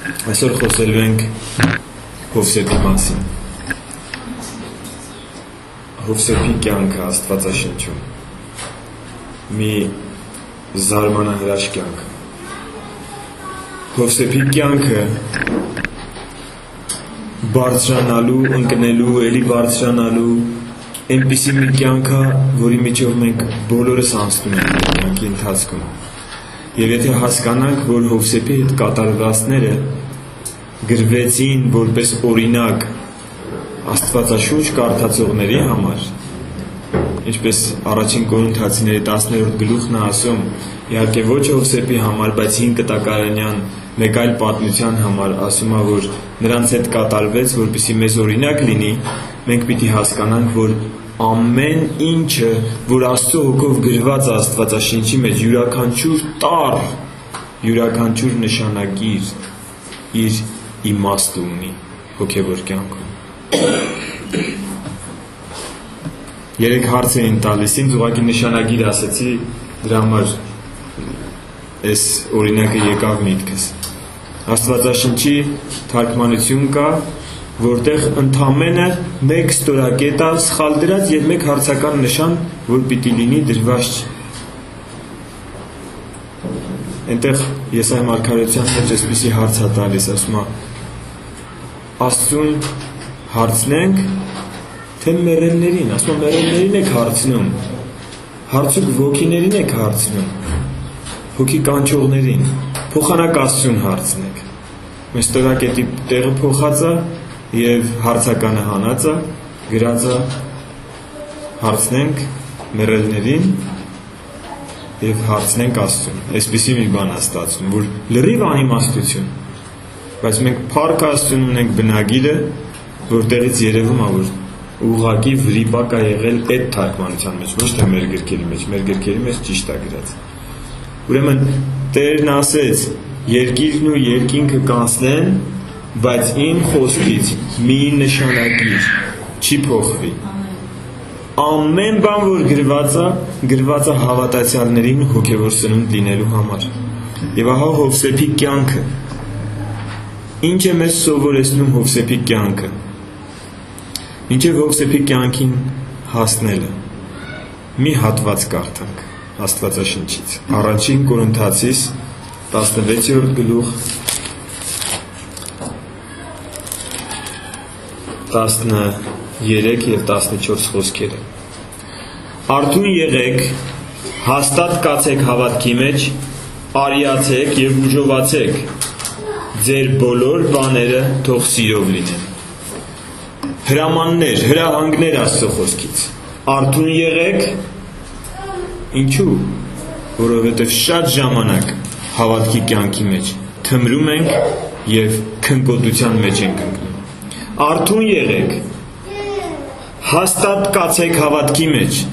Այսօր խոսելու ենք Հովսեփի մասին։ Հովսեփի կյանքը Աստվածաշնչում մի զարմանահրաշ կյանք։ Հովսեփի կյանքը բարձրանալու, ընկնելու, էլի բարձրանալու այնպիսի մի կյանք է, որի միջով մենք բոլորս անցնում ենք կյանքի ընթացքում։ Եվ եթե հասկանանք, որ Հովսեփի հետ կատարվածները գրվեցին որպես օրինակ Աստվածաշունչ կարդացողների համար, ինչպես առաջին Կորինթացիների 10-րդ գլուխն է ասում, իհարկե ոչ Հովսեփի համար, բայց 5 կտակարանյան մեկ այլ պատմության համար ասում է, որ նրանց հետ կատարվեց, որպեսզի մեզ օրինակ լինի, մենք պիտի հասկանանք, որ ամեն ինչը, որ Աստծո հոգով գրված է Աստվածաշնչի մեջ, յուրաքանչյուր տառ, յուրաքանչյուր նշանակիր իր իմաստը ունի հոգևոր կյանքում։ Երեք հարց էին տալիս ինձ, ուղղակի նշանագիր ասեցի, դրա համար այս օրինակը եկավ միտքս։ Աստվածաշնչի թարգմանություն կա, որտեղ ընդամենը մեկ ստորակետ է սխալ դրած եւ մեկ հարցական նշան, որ պիտի լինի դրված չի։ Այնտեղ Եսայի մարգարեության մեջ այսպիսի հարց է տալիս, ասում է. Աստծուն հարցնենք, թե մեռելներին, ասում է մեռելներին եք հարցնում, հարցուկ ոգիներին եք հարցնում, հոգի կանչողներին, փոխանակ Աստծուն հարցնեք։ Մեր ստորակետի տեղը փոխած է եւ հարցականը հանած է, գրած է հարցնենք մեռելներին եւ հարցնենք Աստծուն։ Այսպիսի մի բան է ստացվում, որ լրիվ անիմաստություն, բայց մենք փառք Աստծուն ունենք բնագիրը, որտեղից երևում է, որ ուղղակի վրիպակ է եղել այդ թարգմանության մեջ, ոչ թե մեր գրքերի մեջ, մեր գրքերի մեջ ճիշտ է գրած։ Ուրեմն Տերն ասեց. երկիրն ու երկինքը կանցնեն, բայց իմ խոսքից մի նշանագիր չի փոխվի։ Ամեն բան, որ գրված է հավատացյալներին հոգևոր սնունդ լինելու համար։ Եվ ահա Հովսեփի կյանքը։ Ինչ է մեզ սովորեցնում Հովսեփի կյանքը։ Մինչև Հովսեփի կյանքին հասնելը մի հատված կարդանք Աստվածաշնչից։ Առաջին Կորինթացիս 16-րդ գլուխ 13 և 14 խոսքերը։ Արթուն եղեք, հաստատ կացեք հավատքի մեջ, արիացեք և ուժովացեք, ձեր բոլոր բաները թող սիրով լինեն։ Հրամաններ, հրահանգներ Աստծո խոսքից։ Արթուն եղեք, ինչու՞, որովհետև շատ ժամանակ հավատքի կյանքի մեջ թմրում ենք և քնկոտության մեջ ենք ընկնում։ Արթուն եղեք, հաստատ կացեք հավատքի մեջ,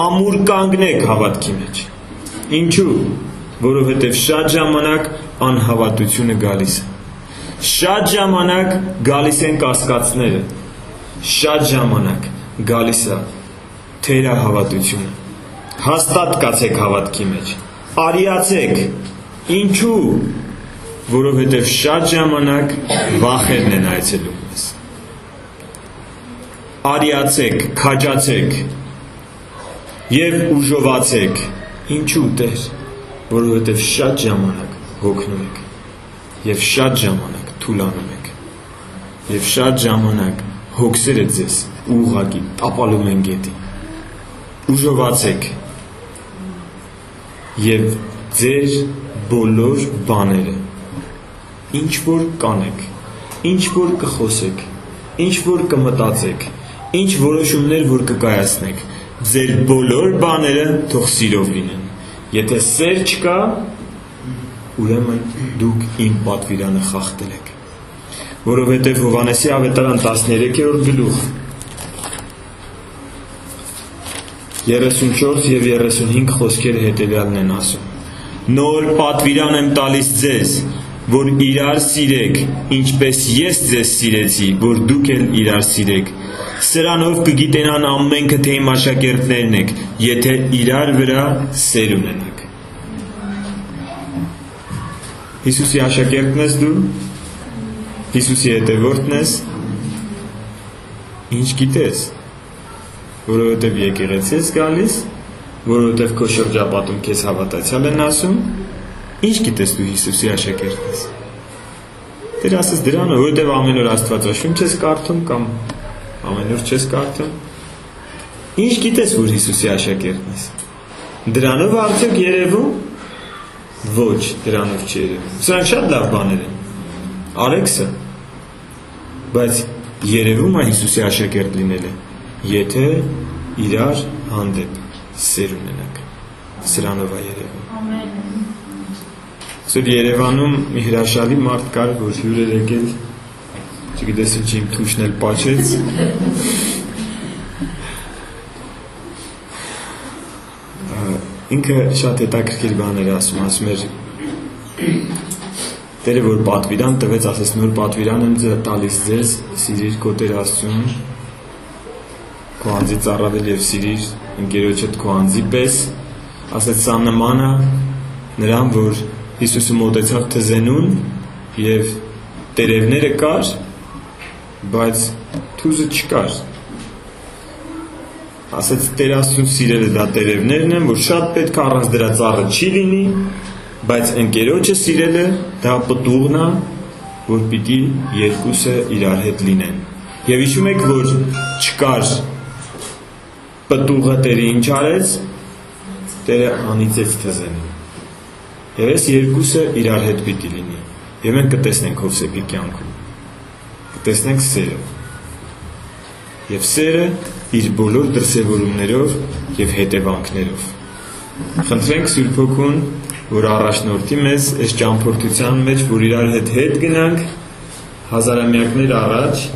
ամուր կանգնեք հավատքի մեջ։ Ինչու՞, որովհետև շատ ժամանակ անհավատությունը գալիս է։ Շատ ժամանակ գալիս են կասկածները, շատ ժամանակ գալիս է թերահավատությունը։ Հաստատ կացեք հավատքի մեջ, արիացեք, ինչու՞, որովհետև շատ ժամանակ վախերն են այցելում մեզ։ Արիացեք, քաջացեք և ուժովացեք, ինչու՞, Տեր, որովհետև շատ ժամանակ հոգնում եք և շատ ժամանակ թուլանում եք և շատ ժամանակ հոգսերը ձեզ ուղղակի տապալում են գետին։ Ուժովացեք և ձեր բոլոր բաները, ինչ որ կանեք, ինչ որ կխոսեք, ինչ որ կմտածեք, ինչ որոշումներ որ կկայացնեք, ձեր բոլոր բաները թող սիրով լինեն։ Եթե սեր չկա, ուրեմն դուք իմ պատվիրանը խախտել եք։ Որովհետև Հովհաննեսի ավետարան 13-րդ գլուխ 34 և 35 խոսքերը հետևյալն են ասում. Նոր պատվիրան եմ տալիս ձեզ, որ իրար սիրեք, ինչպես ես ձեզ սիրեցի, որ դուք էլ իրար սիրեք։ Սրանով կգիտենան ամենքը, թե իմ աշակերտներն եք, եթե իրար վրա սեր ունենաք։ Հիսուսի աշակերտն ես դու, Հիսուսի հետևորդն ես, ինչ գիտես, որովհետև եկեղեցի ես գալիս, որովհետև քո շրջապատում քեզ հավատացյալ են ասում, ինչ գիտես դու Հիսուսի աշակերտն ես։ Դեր ասես դրանը, որովհետև ամեն օր Աստվածաշունչ ես կարդում կամ ամեն օր չես կարդում, ինչ գիտես, որ Հիսուսի աշակերտն ես։ Դրանով արդյոք երևում։ Ոչ, դրանով չի երևում։ Սրանք շատ լավ բաներ են։ Արեք սա։ Բայց երևում է Հիսուսի աշակերտ լինելը, եթե իրար հանդեպ սեր ունենաք։ Սրանով է երևում։ Ամեն։ Սուր Երևանում մի հրաշալի մարդ կար, որ հյուր էր եկել, չգիտես ինչ իմ թուշն էլ պաչեց։ Ինքը շատ հետաքրքիր բաներ ասում էր Տերը որ պատվիրան տվեց, ասես նոր պատվիրան եմ տալիս ձեզ, սիրիր քո Տեր Աստծուն, քո անձից առավել եւ սիրիր ընկերոջդ քո անձի պես, ասես սա նման է նրան, որ Հիսուսը մոտեցավ թզենուն եւ տերևները կար, բայց թուզը չկար։ Ասեց Տեր Աստծուն սիրելը դա տերևներն են, որ շատ պետք է առանց դրա ծառը չի լինի, բայց ընկերոջը սիրելը դա պտուղն է, որ պիտի երկուսը իրար հետ լինեն։ Եվ հիշում եք, որ չկար պտուղը Տերը ինչ արեց, Տերը անիծեց թզենին։ Եվ այս երկուսը իրար հետ պիտի լինի։ Եվ մենք կտեսնենք Հովսեփի կյանքում։ Կտեսնենք սերը։ Եվ սերը իր բոլոր դրսևորումներով եւ հետևանքներով։ Խնդրենք Սուրբ Հոգուն, որ առաջնորդի մեզ այս ճամփորդության մեջ, որ իրար հետ գնանք հազարամյակներ առաջ,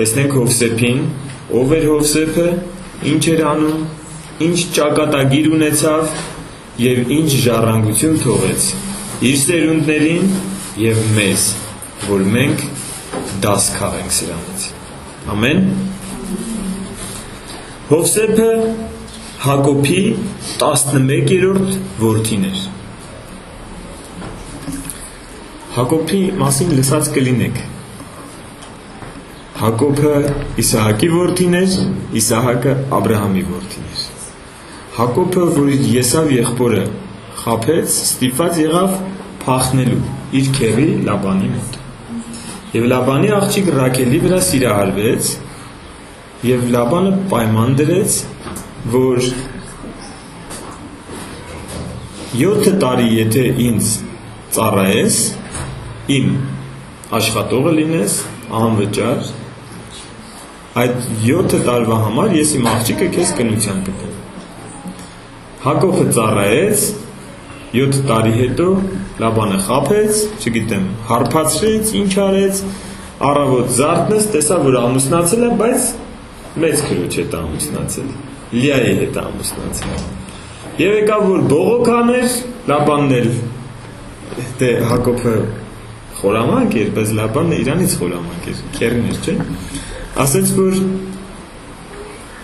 տեսնենք Հովսեփին, ով էր Հովսեփը, ինչ էր անում, ինչ ճակատագիր ունեցավ եւ ինչ ժառանգություն թողեց իր սերունդներին եւ մեզ, որ մենք դաս քաղենք սրանից։ Ամեն։ Հովսեփը Հակոբի 11-րդ որդին էր։ Հակոբի մասին լսած կլինեք։ Հակոբը Իսահակի որդին էր, Իսահակը Աբրահամի որդին էր։ Հակոբը, որ Եսավ եղբորը խաբեց, ստիպված եղավ փախնելու իր քեռի Լաբանի մոտ։ Եվ Լաբանի աղջիկ Ռաքելի վրա սիրահարվեց, եւ Լաբանը պայման դրեց, որ 7 տարի եթե ինձ ծառայես, իմ աշխատողը լինես, անվճար, այդ 7 տարվա համար ես իմ աղջիկը քեզ կնության կտեմ։ Հակոբը ծառայեց, 7 տարի հետո Լաբանը խաբեց, չգիտեմ, հարբացրեց, ինչ արեց, առավոտ զարթնեց, տեսավ, որ ամուսնացել է, բայց մեծ քրոջ հետ ամուսնացել, Լիայի հետ ամուսնացել։ Եվ եկավ, որ բողոք աներ, Լաբանն էլ, դե Հակոբը խորամանկ էր, բայց Լաբանն իրանից խորամանկ էր, քեռին էր, չէ՞։ Ասեց, որ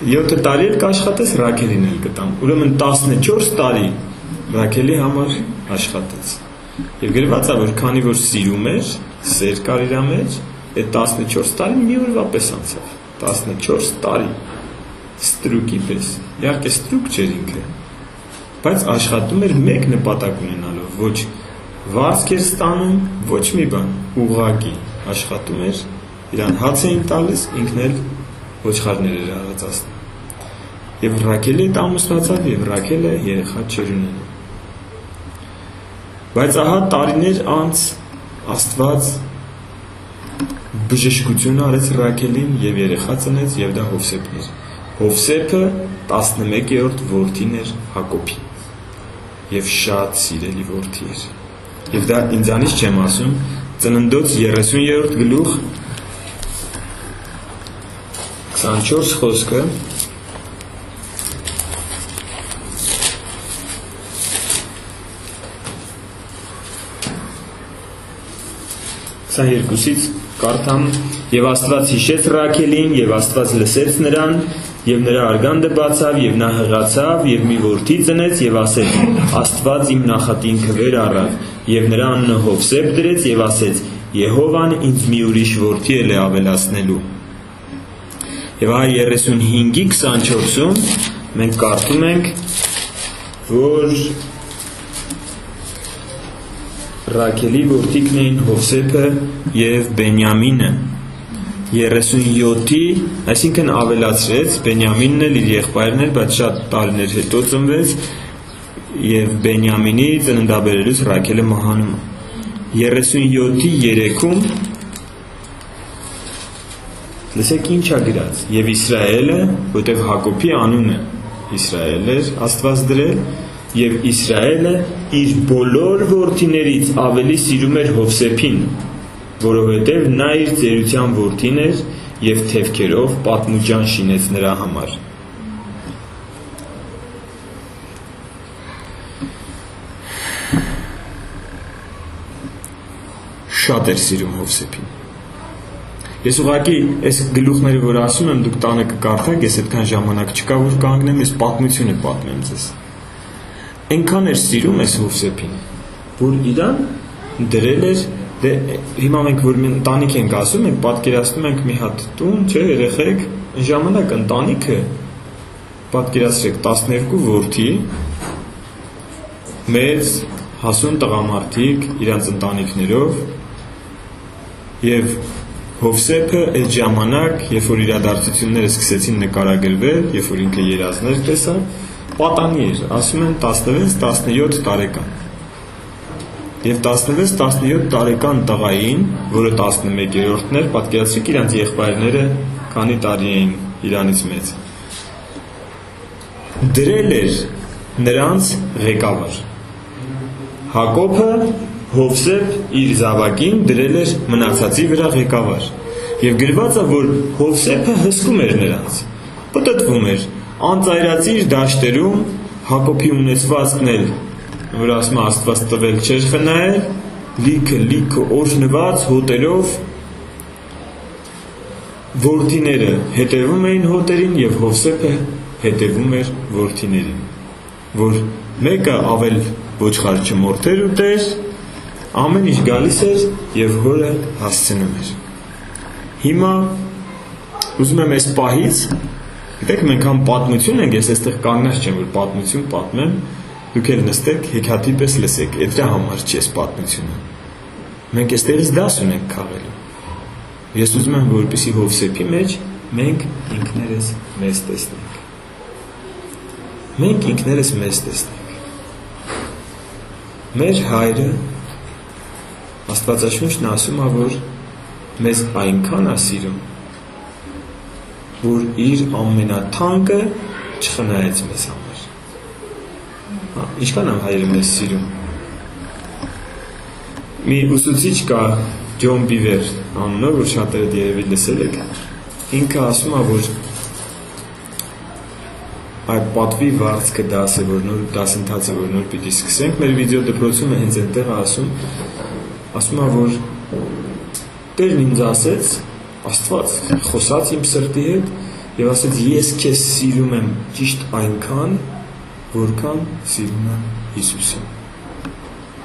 7 տարի էլ կաշխատես, Ռաքելին էլ կտամ։ Ուրեմն 14 տարի Ռաքելի համար աշխատեց։ Եվ գրված է, որ քանի որ սիրում էր, սեր կար իր մեջ, այդ 14 տարին մի օրվա պես անցավ։ 14 տարի ստրուկի պես։ Իհարկե ստրուկ չէր ինքը, բայց աշխատում էր մեկ նպատակ ունենալով, ոչ վարձք էր ստանում, ոչ մի բան, ուղղակի աշխատում էր, իրան հաց էին տալիս, ինքն էլ ոչխարներ էր արածացնում։ Եվ Ռաքելի հետ ամուսնացավ, եւ Ռաքելը երեխա չէր ունենում։ Բայց ահա տարիներ անց Աստված բժշկություն արեց Ռաքելին եւ երեխա ծնեց, եւ դա Հովսեփն էր։ Հովսեփը 11-րդ որդին էր Հակոբի եւ շատ սիրելի որդի էր։ Եվ դա ինձանից չեմ ասում, Ծննդոց 30-րդ գլուխ 24 խոսքը երկուսից կարդամ եւ Աստված հիշեց Ռաքելին եւ Աստված լսեց նրան եւ նրա արգանդը բացավ եւ նա հղացավ եւ մի որդի ծնեց եւ ասեց Աստված իմ նախատինքը վեր առավ Եվ նրա անունը Հովսեփ դրեց եւ ասեց. Եհովան ինձ մի ուրիշ որդի է ավելացնելու։ Եվ այ 35-ի 24-ում մենք կարդում ենք, որ Ռաքելի որդիկն էին Հովսեփը եւ Բենյամինը։ 37-ի, այսինքն ավելացրեց, Բենյամինն էլ իր եղբայրն էր, բայց շատ տարիներ հետո ծնվեց եւ Բենյամինի ծննդաբերելուց Ռաքելը մահանում է։ 37-ի 3-ում լսեք ինչա գրած. եւ Իսրայելը, որտեղ Հակոբի անունը Իսրայել էր Աստված դրել, եւ Իսրայելը իր բոլոր որդիներից ավելի սիրում էր Հովսեփին, որովհետև նա իր ծերության որդին էր եւ թևքերով պատմուջան շինեց նրա համար։ Շատ էր սիրում Հովսեփին։ Ես ուղղակի այս գլուխները, որ ասում եմ, դուք տանը կկարդաք, ես այդքան ժամանակ չկա, որ կանգնեմ, ես պատմությունը պատմեմ ձեզ։ Այնքան էր սիրում այս Հովսեփին, որ իրան դրել էր, դե հիմա մենք որ մի ընտանիք ենք ասում, մենք պատկերացնում ենք մի հատ տուն, չէ, երեխեք, ժամանակ ընտանիքը պատկերացրեք 12 որդի, մեծ հասուն տղամարդիկ իրանց ընտանիքներով եւ Հովսեփը այդ ժամանակ, երբ որ իրադարձությունները սկսեցին նկարագրվել, երբ որ ինքը երազներ տեսավ, պատանի էր, ասում են 16-17 տարեկան։ Եվ 16-17 տարեկան տղային, որը 11-րդն էր, պատկերացրեք իրանց եղբայրները քանի տարի էին իրանից մեծ։ Դրել էր նրանց ղեկավար։ Հակոբը Հովսեփ իր զավակին դրել էր մնացածի վրա ղեկավար։ Եվ գրված է, որ Հովսեփը հսկում էր նրանց, պտտվում էր, անծայրածիր դաշտերում Հակոբի ունեցվածքն էլ, որ ասում Աստված տվել չէր խնայել, լիքը օրհնված հոտերով որդիները հետևում էին հոտերին եւ Հովսեփը հետևում էր որդիներին, որ մեկը ավել ոչխար չմորթեր ուտեր, ամեն ինչ գալիս էր եւ հորը հասցնում էր։ Հիմա ուզում եմ այս պահից, գիտեք, մենք համ պատմություն ենք, ես այստեղ կանգնած չեմ, որ պատմություն պատմեմ, դուք էլ նստեք, հեքիաթի պես լսեք, այդ դրա համար չի այս պատմությունը։ Մենք այստեղից դաս ունենք քաղելու։ Ես ուզում եմ, որպեսզի Հովսեփի մեջ մենք ինքներս մեզ տեսնենք։ Մենք ինքներս մեզ տեսնենք։ Մեր հայրը Աստվածաշունչն ասում է, որ մեզ այնքան է սիրում, որ իր ամենաթանկը չխնայեց մեզ համար։ Ինչքան է հայրը մեզ սիրում։ Մի ուսուցիչ կա Ջոն Բիվեր անունով, որ շատերը երևի լսել եք, ինքը ասում է, որ այդ պատվի վարձքը դասը, որ նոր դասընթացը, որ նոր պիտի սկսենք, մեր վիդեո դպրոցում է հենց այնտեղ ասում է, որ Տերն ինձ ասեց, Աստված խոսաց իմ սրտի հետ եւ ասեց, ես քեզ սիրում եմ ճիշտ այնքան, որքան սիրում եմ Հիսուսին,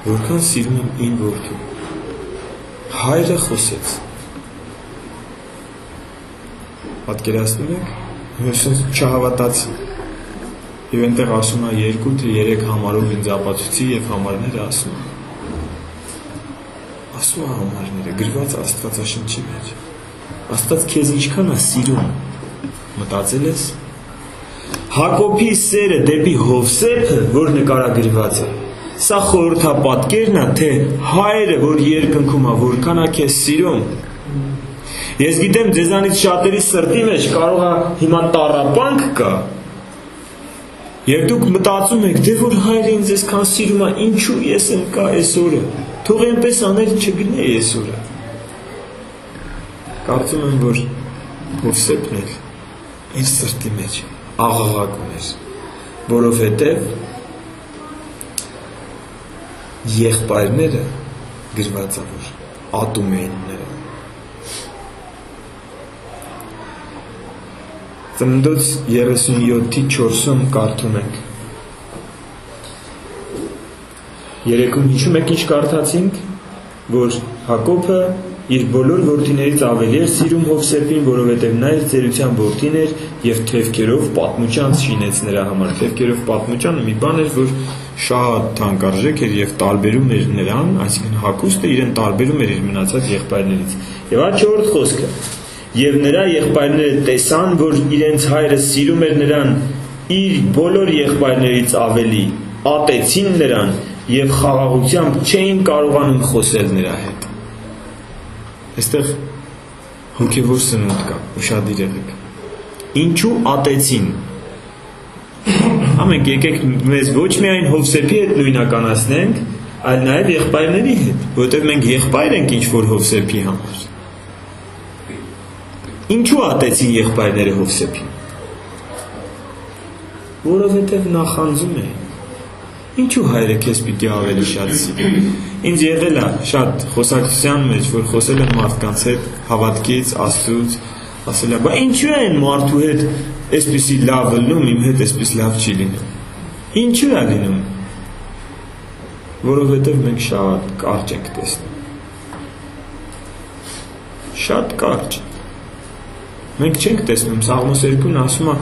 որքան սիրում եմ իմ որդուն։ Հայրը խոսեց։ Պատկերացնում եք, հեսս չհավատացի։ Եվ այնտեղ ասում է 2-3 համարով ինձ ապացուցի եւ համարները ասում է։ Ասում է համարները, գրված Աստվածաշնչի մեջ։ Աստված քեզ ինչքան է սիրում, մտածել ես։ Հակոբի սերը դեպի Հովսեփը, որ նկարագրված է, սա խորհրդապատկերն է, թե հայրը, որ երկնքում է, որքան է քեզ սիրում։ Ես գիտեմ, ձեզանից շատերի սրտի մեջ կարող է հիմա տառապանք կա։ Եվ դուք մտածում եք, դե որ հայրը ինձ այսքան սիրում է, ինչու ես եմ կա այսօրը։ Թող այնպես աներ չգնե այսօրը։ Կարծում եմ, որ Հովսեփն էլ իր սրտի մեջ աղաղակում էր, որովհետև եղբայրները գրված է, որ ատում էին նրան։ Ծննդոց 37-ի 4-ում կարդում ենք. Երեկում հիշում եք ինչ կարդացինք, որ Հակոբը իր բոլոր որդիներից ավելի էր սիրում Հովսեփին, որովհետև նա իր ծերության որդին էր եւ թևքերով պատմուճան շինեց նրա համար։ Թևքերով պատմուճանը մի բան էր, որ շատ թանկարժեք էր եւ տարբերում էր նրան, այսինքն Հակոստը իրեն տարբերում էր իր մնացած եղբայրներից։ Եվ այդ 4-րդ խոսքը. եւ նրա եղբայրները տեսան, որ իրենց հայրը սիրում էր նրան իր բոլոր եղբայրներից ավելի, ատեցին նրան եւ խաղաղությամբ չէին կարողանում խոսել նրա հետ։ Այստեղ հոգևոր սնունդ կա, ուշադիր եղեք։ Ինչու ատեցին։ Ամենք եկեք մեզ ոչ միայն Հովսեփի հետ նույնականացնենք, այլ նաև եղբայրների հետ, որովհետև մենք եղբայր ենք ինչ-որ Հովսեփի համար։ Ինչու ատեցին եղբայրները Հովսեփին։ Որովհետև նախանձում էին։ Ինչու հայրը քեզ պիտի ավելի շատ սիրի։ Ինձ եղել է շատ խոսակցության մեջ, որ խոսել են մարդկանց հետ հավատքից, Աստծուց, ասել է, բա ինչու են մարդու հետ այսպիսի լավ լինում, իմ հետ այսպես լավ չի լինում։ Ինչու է լինում։ Որովհետև մենք շատ կարճ ենք տեսնում։ Շատ կարճ։ Մենք չենք տեսնում, Սաղմոս 2-ն ասում է,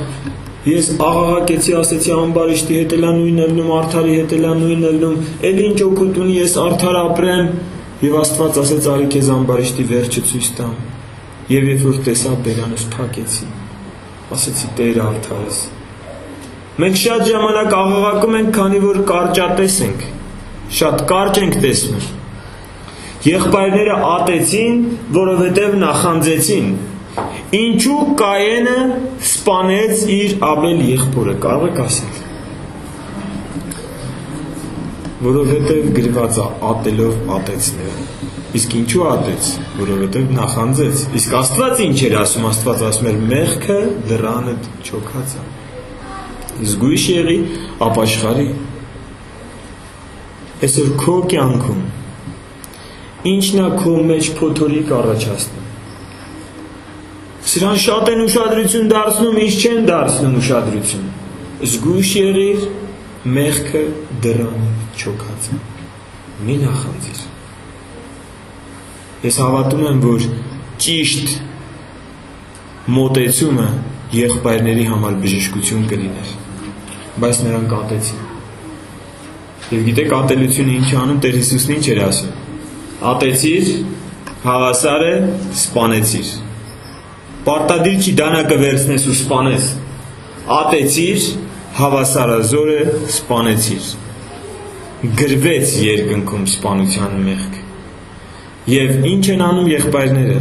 ես աղաղակեցի, ասեցի ամբարիշտի հետ էլա նույնն ելնում, արդարի հետ էլա նույնն ելնում, էլ ինչ օգուտ ունի ես արդար ապրեմ, եւ Աստված ասեց արի քեզ ամբարիշտի վերջը ցույց տամ։ Եվ երբ որ տեսա բերանս փակեցի, ասեցի Տեր արդար ես։ Մենք շատ ժամանակ աղաղակում ենք, քանի որ կարճատես ենք, շատ կարճ ենք տեսնում։ Եղբայրները ատեցին, որովհետև նախանձեցին։ Ինչու Կայենը սպանեց իր Աբել եղբորը, կարող եք ասել։ Որովհետև գրված է ատելով ատեցները։ Իսկ ինչու ատեց, որովհետև նախանձեց։ Իսկ Աստված ինչ էր ասում, Աստված ասում էր մեղքը դռանը չոքած է։ Զգույշ եղի, ապաշխարի։ Այսօր քո կյանքում ինչն է քո մեջ փոթորիկ առաջացնում։ Սրան շատ են ուշադրություն դարձնում, ինչ չեն դարձնում ուշադրություն։ Զգույշ եղիր, մեղքը դռանը չոքած է։ Մի նախանձիր։ Ես հավատում եմ, որ ճիշտ մոտեցումը եղբայրների համար բժշկություն կլիներ, բայց նրանք ատեցին։ Եվ գիտեք ատելությունը ինչ անում, Տեր Հիսուսն ինչ էր ասում։ Ատեցիր, հավասար է, սպանեցիր։ Պարտադիր չի դանակը վերցնես ու սպանես։ Ատեցիր, հավասարազոր է, սպանեցիր։ Գրվեց երկնքում սպանության մեղք։ Եվ ինչ են անում եղբայրները։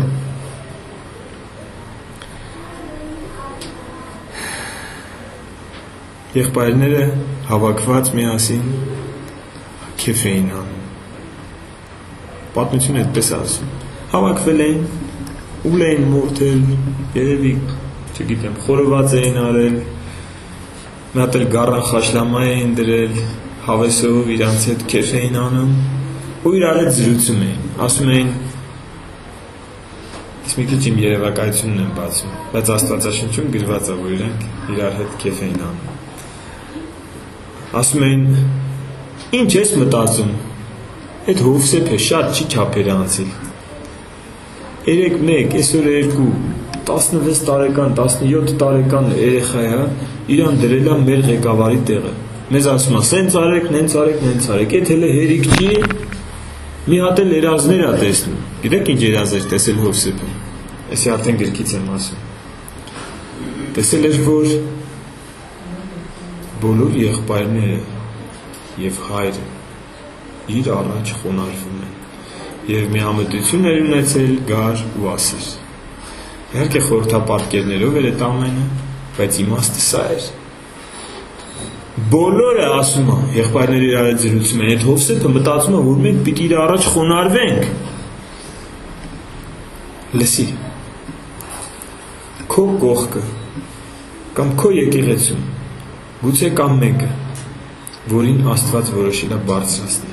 Եղբայրները հավաքված միասին քեֆ էին անում։ Պատմությունը այդպես ասում։ Հավաքվել էին, ուլ էին մորթել, երևի, չգիտեմ, խորոված էին արել, մի հատ էլ գառան խաշլամա էին դրել, հավեսով իրանց հետ քեֆ էին անում, ու իրար հետ զրուցում էին, ասում էին, ես մի քիչ իմ երևակայությունն եմ բացում, բայց Աստվածաշնչում գրված է, որ իրանք իրար հետ քեֆ էին անում։ Ասում էին, ինչ ես մտածում, այդ Հովսեփը շատ չի չափեր անցել։ 3-1, այսօր 2, 16 տարեկան, 17 տարեկան երեխա է, իրան դրել է մեր ղեկավարի տեղը։ Մեզ ասում է, սենց արեք, նենց արեք, նենց արեք, այդ հələ հերիք չի, մի հատ էլ երազներ է տեսնում։ Գիտեք ինչ երազ էր տեսել Հովսեփը։ Այսի արդեն գրքից եմ ասում։ Տեսել էր, որ բոլոր եղբայրները եւ հայրը իր առաջ խոնարհվում են եւ միամտություն էր ունեցել գար ու ասիր։ Իհարկե խորհրդապատկերներով էր այդ ամենը, բայց իմաստը սա էր։ Բոլորը ասում է, եղբայրները իրար հետ զրուցում են, այդ Հովսեփը մտածում է, որ մենք պիտի իր առաջ խոնարհվենք։ Լսի։ Քո կողքը կամ քո եկեղեցում գուցե կամ մեկը, որին Աստված որոշել է բարձրացնել։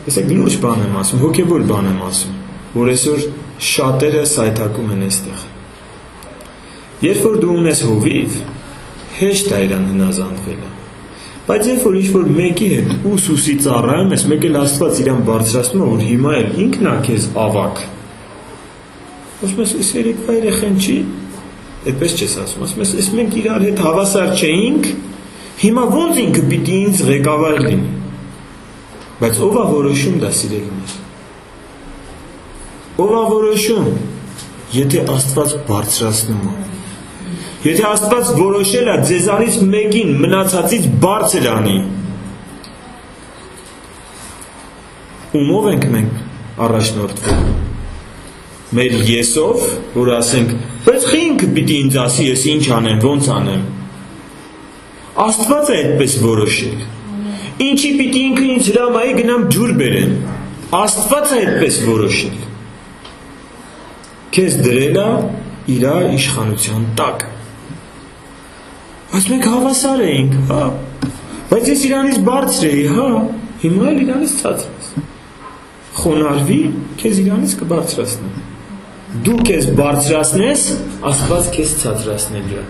Ես գլուխ բան եմ ասում, հոգևոր բան եմ ասում, որ այսօր շատերը սայթակում են այստեղ։ Երբ որ դու ունես հովիվ, հեշտ է իրան հնազանդվելը, Բայց երբ որ ինչ-որ մեկի հետ ուսուսի ծառայում ես, մեկ էլ Աստված իրան բարձրացնում է, որ հիմա էլ ինքն է քեզ ավակ։ Ասում ես, այս երեկվա երեխան չի, այդպես չես ասում, ասում ես, մենք իրար հետ հավասար չէինք, հիմա ոնց ինքը պիտի ինձ ղեկավար լինի։ Բայց ով է որոշում դա սիրելիներ։ Ով է որոշում, եթե Աստված բարձրացնում է։ Եթե Աստված որոշել է ձեզանից մեկին մնացածից բարձր անի, ումով ենք մենք առաջնորդվում։ Մեր եսով, որ ասենք, բայց ինքը պիտի ինձ ասի, ես ինչ անեմ, ոնց անեմ։ Աստված է այդպես որոշել։ Ինչի պիտի ինքը ինձ հրամայի գնամ ջուր բերեմ։ Աստված է այդպես որոշել։ Քեզ դրել է իր իշխանության տակ։ Բայց մենք հավասար էինք, հա։ Բայց ես իրանից բարձր էի, հա։ Հիմա էլ իրանից ցածր ես։ Խոնարհվի, քեզ իրանից կբարձրացնի։ Դու քեզ բարձրացնես, Աստված քեզ ցածրացնելու է։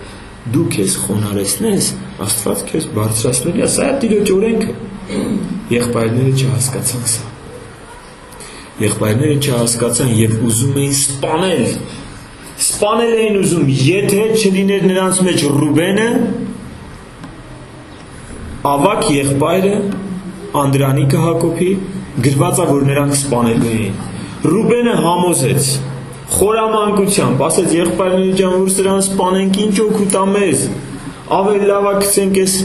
Դու քեզ խոնարհեցնես, Աստված քեզ բարձրացնելու է։ Սա է Տիրոջ օրենքը։ Եղբայրները չհասկացան սա։ Եղբայրները չհասկացան եւ ուզում էին սպանել։ Սպանել էին ուզում, եթե չլիներ նրանց մեջ Ռուբենը, ավակ եղբայրը, Անդրանիկը Հակոբի, գրված է, որ նրանք սպանելու էին։ Ռուբենը համոզեց, խորամանկությամբ, ասեց եղբայրների ջան, որ սրան սպանենք, ինչ օգուտ է մեզ, ավելի լավ է գցենք այս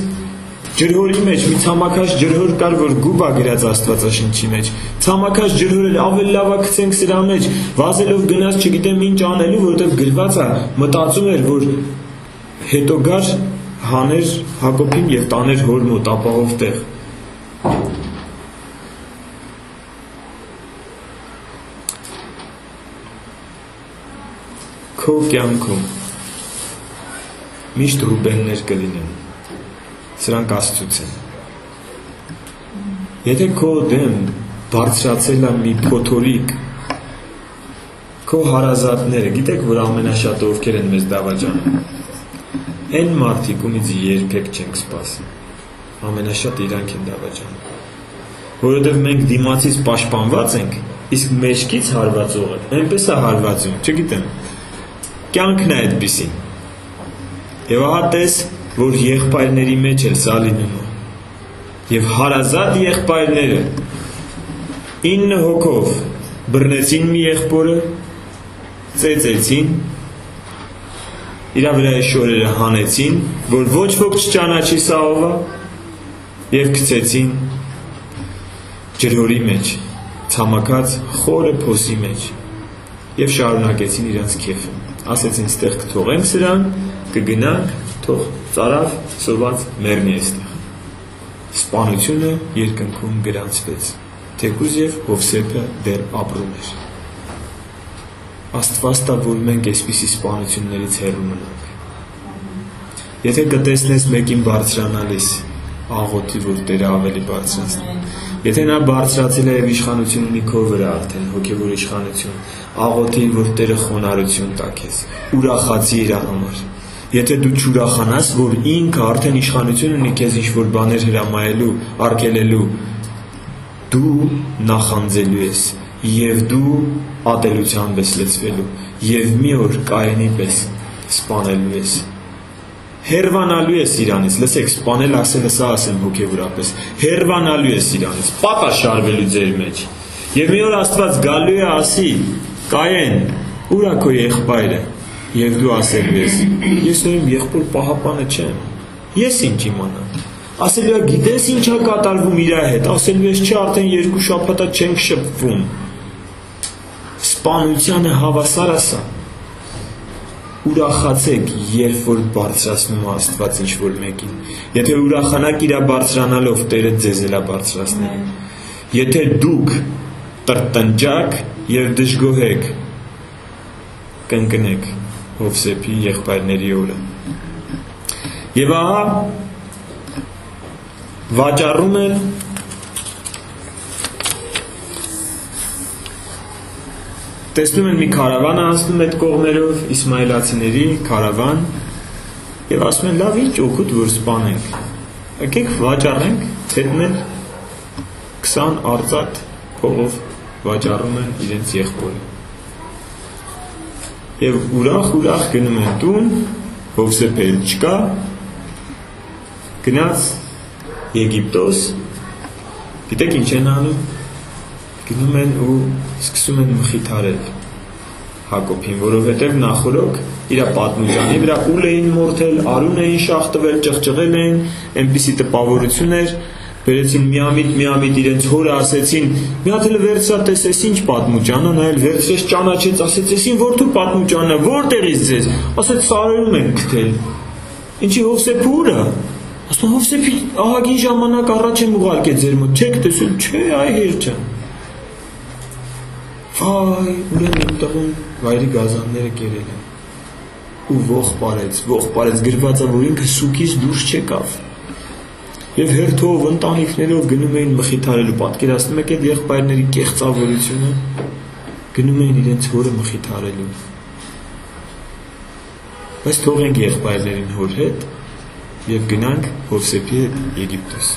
ջրհորի մեջ, մի ցամաքաշ ջրհոր կար, որ գուբա գրած Աստվածաշնչի մեջ, ցամաքաշ ջրհորը ավելի լավ է գցենք սրա մեջ, վազելով գնաց չգիտեմ ինչ անելու, որովհետև գրված է, մտածում էր, որ հետո գար հաներ Հակոբին եւ տաներ հոր մոտ ապահով տեղ։ Քո կյանքում միշտ Ռուբեններ կլինեն, սրանք Աստծուց են։ Եթե քո դեմ բարձրացել է մի փոթորիկ, քո հարազատները, գիտեք, որ ամենաշատը ովքեր են մեզ դավաճանում, այն մարդիկ, ումից երբեք չենք սպասի, ամենաշատը իրանք են դավաճանում, որովհետև մենք դիմացից պաշտպանված ենք, իսկ մեջքից հարվածողը այնպես է հարվածում, չգիտեմ, կյանքն է այդպիսին։ Եվ ահա տես, որ եղբայրների մեջ էլ սա լինում է։ Եվ հարազատ եղբայրները 9 հոգով բռնեցին մի եղբորը, ծեծեցին, իրա վրա շորերը հանեցին, որ ոչ ոք չճանաչի սա ով է, եւ գցեցին ջրհորի մեջ, ցամաքած խորը փոսի մեջ, եւ շարունակեցին իրանց քեֆը։ Ասեցին, ստեղ կթողենք սրան, կգնանք, թող ծարավ, սոված մեռնի այստեղ։ Սպանությունը երկնքում գրանցվեց, թեկուզ եւ Հովսեփը դեռ ապրում էր։ Աստված տա, որ մենք այսպիսի սպանություններից հեռու մնանք։ Եթե կտեսնես մեկին բարձրանալիս, աղոթի, որ Տերը ավելի բարձրացնի։ Եթե նա բարձրացել է եւ իշխանություն ունի քո վրա արդեն, հոգեվոր իշխանություն, աղոթի, որ Տերը խոնարհություն տա քեզ, ուրախացի իր համար։ Եթե դու չուրախանաս, որ ինքը արդեն իշխանություն ունի քեզ ինչ-որ բաներ հրամայելու, արգելելու, դու նախանձելու ես եւ դու ատելությամբ ես լցվելու եւ մի օր Կայենի պես սպանելու ես։ Հերվանալու ես իրանից, լսեք, սպանել ասելը սա ասեմ հոգևորապես, հերվանալու ես իրանից, պատաշարվելու ձեր մեջ։ Եվ մի օր Աստված գալու է ասի, Կայեն, ուր է քո եղբայրը, եւ դու ասելու ես իմ եղբոր պահապանը չեմ, ես ինչ իմանամ։ Ասելու է, գիտես ինչ է կատարվում իր հետ, ասելու ես չէ, արդեն 2 շաբաթ չենք շփվում։ Սպանությանը հավասար է սա։ Ուրախացեք, երբ որ բարձրացնում է Աստված ինչ-որ մեկին։ Եթե ուրախանաք իր բարձրանալով, Տերը ձեզ էլ է բարձրացնել։ Եթե դուք տրտնջաք եւ դժգոհեք, կընկնեք Հովսեփի եղբայրների օրը։ Եվ ահա վաճառում են տեսնում են մի քարավան անցնում այդ կողմերով, իսմայելացիների քարավան, եւ ասում են, լավ, ինչ օգուտ որ սպանենք։ եկեք վաճառենք, հետնել 20 արծաթ փողով վաճառում են իրենց եղբորը։ Եվ ուրախ գնում են տուն, Հովսեփը չկա, գնաց Եգիպտոս, գիտեք ինչ են անում, գնում են ու սկսում են մխիթարել Հակոբին, որովհետև նախորոք իր պատմուճանի վրա ուլ էին մորթել, արուն էին շախտվել, ճղճղել էին, այնպիսի տպավորություն էր, վերեցին միամիտ իրենց հորը ասեցին, մի հատ էլ վերցա տեսես ինչ պատմուճանը, նա էլ վերցրեց ճանաչեց, ասեց էսին որդու պատմուճանը, որտեղից ձեզ, ասեց սարերում են գտել, ինչի Հովսեփը ուր է, ասում Հովսեփի ահագին ժամանակ առաջ եմ ուղարկել ձեր մոտ, չեք տեսել, չէ, այ հեր ջան, վայ, ուրեմն իմ տղուն վայրի գազանները կերել են, ու ողջ պարեց, գրված է, որ ինքը սուկից դուրս չեկավ, եւ հերթով ընտանիքներով գնում էին մխիթարելու, պատկերացնում եք այդ եղբայրների կեղծավորությունը, գնում էին իրենց հորը մխիթարելու, բայց թողենք եղբայրներին հոր հետ եւ գնանք Հովսեփի հետ Եգիպտոս։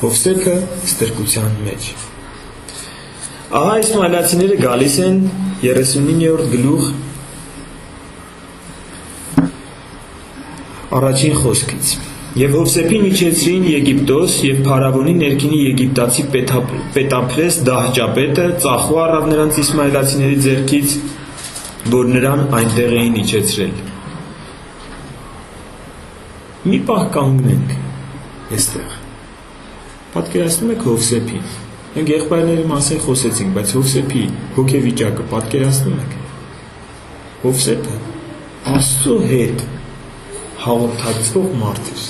Հովսեփը ստրկության մեջ։ Ահա իսմայելացիները գալիս են 39-րդ գլուխ առաջին խոսքից։ Եվ Հովսեփին իջեցրին Եգիպտոս եւ Փարավոնի ներքինի եգիպտացի պետափրես Դահճապետը ծախու առավ նրանց իսմայելացիների ձեռքից, որ նրան այնտեղ էին իջեցրել։ Մի պահ կանգնենք այստեղ։ Պատկերացնում եք Հովսեփին։ Մենք եղբայրների մասին խոսեցինք, բայց Հովսեփի հոգեվիճակը պատկերացնում եք։ Հովսեփը Աստծո հետ հաղորդակցվող մարդ էր։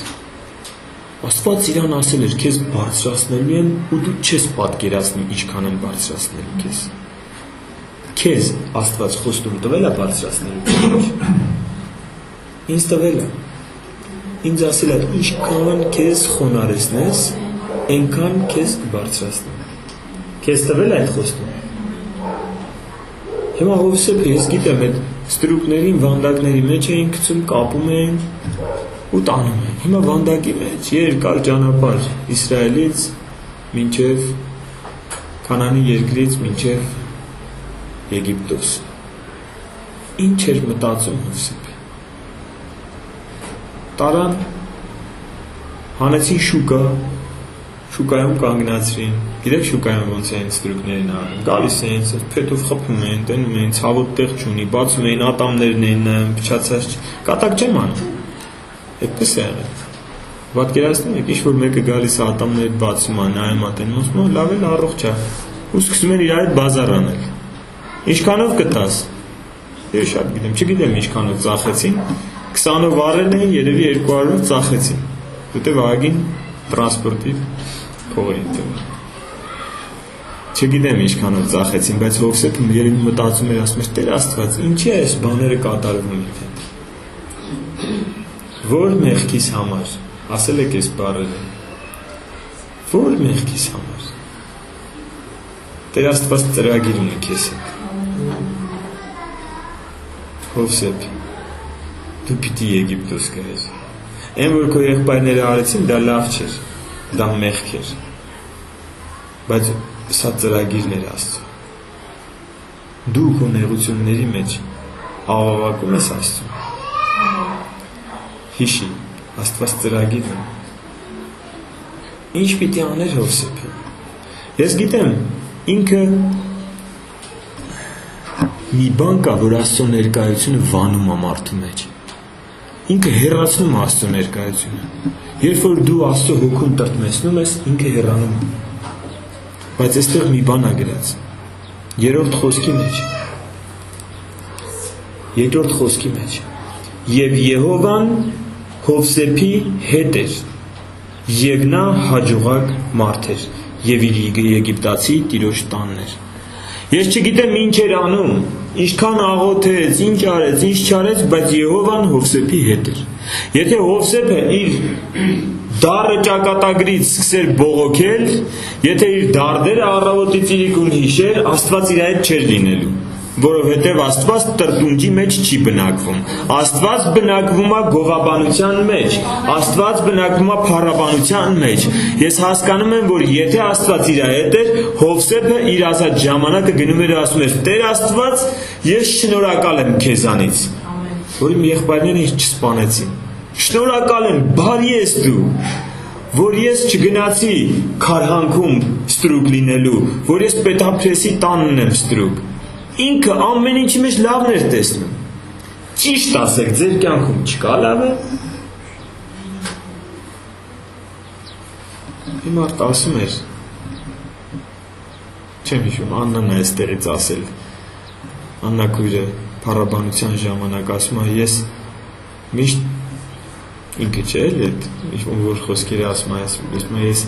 Աստված իրան ասել էր, քեզ բարձրացնելու են ու դու չես պատկերացնի ինչքան են բարձրացնելու քեզ։ Քեզ Աստված խոստում տվել է բարձրացնելու։ Ինձ տվել է։ Ինձ ասել է, ինչքան քեզ խոնարհեցնես, այնքան քեզ կբարձրացնեմ։ Քեզ տվել է այդ խոստումը։ Հիմա Հովսեփը, ես գիտեմ, այդ ստրուկներին, վանդակների մեջ էին գցում, կապում էին ու տանում էին։ Հիմա վանդակի մեջ երկար ճանապարհ Իսրայելից մինչև Քանանի երկրից մինչև Եգիպտոս։ Ինչ էր մտածում Հովսեփը։ Տարան, հանեցին շուկա, շուկայում կանգնացրին, գիտեք շուկայում ոնց էին ստրուկներին անում, գալիս էին, փետով խփում էին, տենում էին, ցավոտ տեղ չունի, բացում էին, ատամներն էին նայում, փչացած, կատակ չեմ անում, այդպես է եղել, պատկերացնում եք, ինչ-որ մեկը գալիս է ատամները բացում է, նայում է, տենում, ասում է, լավ էլ առողջ է, ու սկսում են իր հետ բազար անել, ինչքանով կտաս, ես շատ գիտեմ, չգիտեմ ինչքանով ծախեցին, 20-ով առել էին, երևի 200-ով ծախեցին, որտև ահագին տրանսպորտիվ փողային տվել։ Չգիտեմ ինչքանով ծախեցին, բայց Հովսեփը երևի մտածում էր, ասում էր, Տեր Աստված, ինչի է այս բաները կատարվում իմ հետ։ Որ մեղքիս համար, ասել եք այս բառերը։ Որ մեղքիս համար։ Տեր Աստված ծրագիր ունի քեզ հետ։ Հովսեփ, դու պիտի Եգիպտոս գայես։ Այն որ քո եղբայրները արեցին, դա լավ չէր, դա մեղք էր, բայց սա ծրագիրն էր Աստծո։ Դու քո նեղությունների մեջ աղաղակում ես Աստծուն։ Հիշի, Աստված ծրագիր ունի։ Ինչ պիտի աներ Հովսեփը։ Ես գիտեմ, ինքը մի բան կա, որ Աստծո ներկայությունը վանում է մարդու մեջ։ Ինքը հեռացնում է Աստծո ներկայությունը։ Երբ որ դու Աստծո հոգուն տրտմեցնում ես, ինքը հեռանում է։ Բայց այստեղ մի բան է գրած։ Երրորդ խոսքի մեջ։ Եվ Եհովան Հովսեփի հետ էր, եւ նա հաջողակ մարդ էր, եւ իր եգիպտացի տիրոջ տանն էր։ Ես չգիտեմ ինչ էր անում, ինչքան աղոթեց, ինչ արեց, ինչ չարեց, բայց Եհովան Հովսեփի հետ էր։ Եթե Հովսեփը իր դառը ճակատագրից սկսեր բողոքել, եթե իր դարդերը առավոտից իրիկուն հիշեր, Աստված իր հետ չէր լինելու։ որովհետև Աստված տրտունջի մեջ չի բնակվում։ Աստված բնակվում է գողաբանության մեջ, Աստված բնակվում է փառաբանության մեջ։ Ես հասկանում եմ, որ եթե Աստված իր հետ էր, Հովսեփը իր ասած ժամանակը գնում էր ասում էր. «Տեր Աստված, ես շնորհակալ եմ քեզանից, որ իմ եղբայրները ինձ չսպանեցին։ Շնորհակալ եմ, բարի ես դու, որ ես չգնացի քարհանքում ստրուկ լինելու, որ ես Պետափրեսի տանն եմ ստրուկ»։ Ինքը ամեն ինչի մեջ լավն էր տեսնում։ Ճիշտ ասեք, ձեր կյանքում չկա լավը։ Իմ մարդ ասում էր, չեմ հիշում, Աննան է այստեղից ասել, Աննա քույրը փառաբանության ժամանակ ասում է, ես միշտ ինքը չէ, ում որ խոսքերը ասում է, ես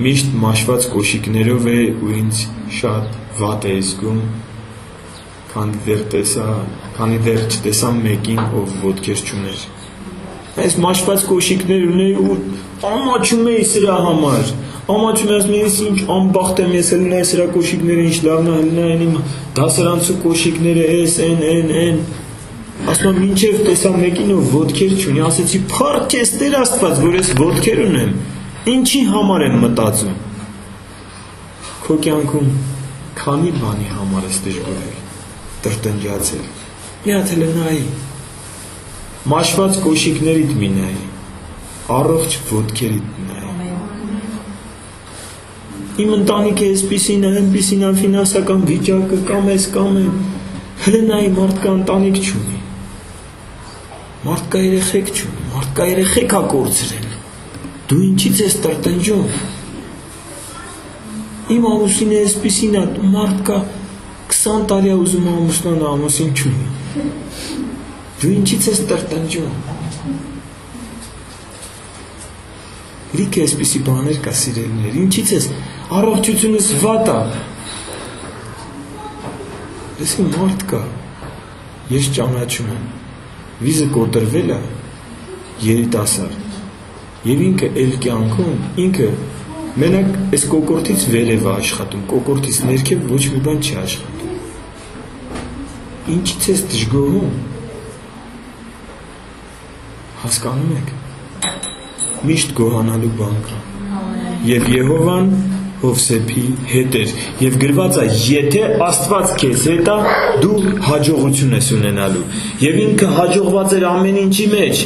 միշտ մաշված կոշիկներով է ու ինձ շատ վատ է զգում, քանի դեռ չտեսա մեկին, ով ոտքեր չուներ։ Այս մաշված կոշիկներ ունեի ու ամաչում էի սրա համար։ Ամաչում եմ, ես ինչ անբախտ եմ, ես հելնայի սրա կոշիկները, ինչ լավն է, հելնային իմ դասարանցու կոշիկները, էս, են։ Ասում եմ, մինչև տեսա մեկին, ով ոտքեր չունի, ասեցի, փառք քեզ Տեր Աստված, որ ես ոտքեր ունեմ, ինչի համար եմ մտածում։ Քո կյանքում քանի բանի համար ես դժգոհել, տրտնջացել։ Մի հատ էլ նայի, մաշված կոշիկներիդ մի նայի, առողջ ոտքերիդ նայի։ Իմ ընտանիքը այսպիսին է, այնպիսին է, ֆինանսական վիճակը, կամ էս, կամ են։ Հələ նայի, մարդկա ընտանիք չունի, մարդկա երեխեք չունի, մարդկա երեխեք ա կորցրել։ Դու ինչից ես տրտնջում։ Իմ ամուսինը այսպիսին է, մարդկա 20 տարի է ուզում ամուսնանա, ամուսին չունի։ Դու ինչից ես տրտնջում։ Լիքը այսպիսի բաներ կա, սիրելիներ, ինչից ես առողջությունս վատ է։ Ես իմ մարդ կա, ես ճանաչում եմ, վիզը կոտրվել է, երիտասարդ, և ինքը էլ կյանքում, ինքը մենակ այս կոկորդից վերև է աշխատում, կոկորդից ներքև ոչ մի բան չի աշխատում։ Ինչից ես դժգոհում։ Հասկանում եք, միշտ գոհանալու բան կա։ Եվ Եհովան Հովսեփի հետ էր, և գրված է, եթե Աստված քեզ հետ է, դու հաջողություն ես ունենալու։ Եվ ինքը հաջողված էր ամեն ինչի մեջ,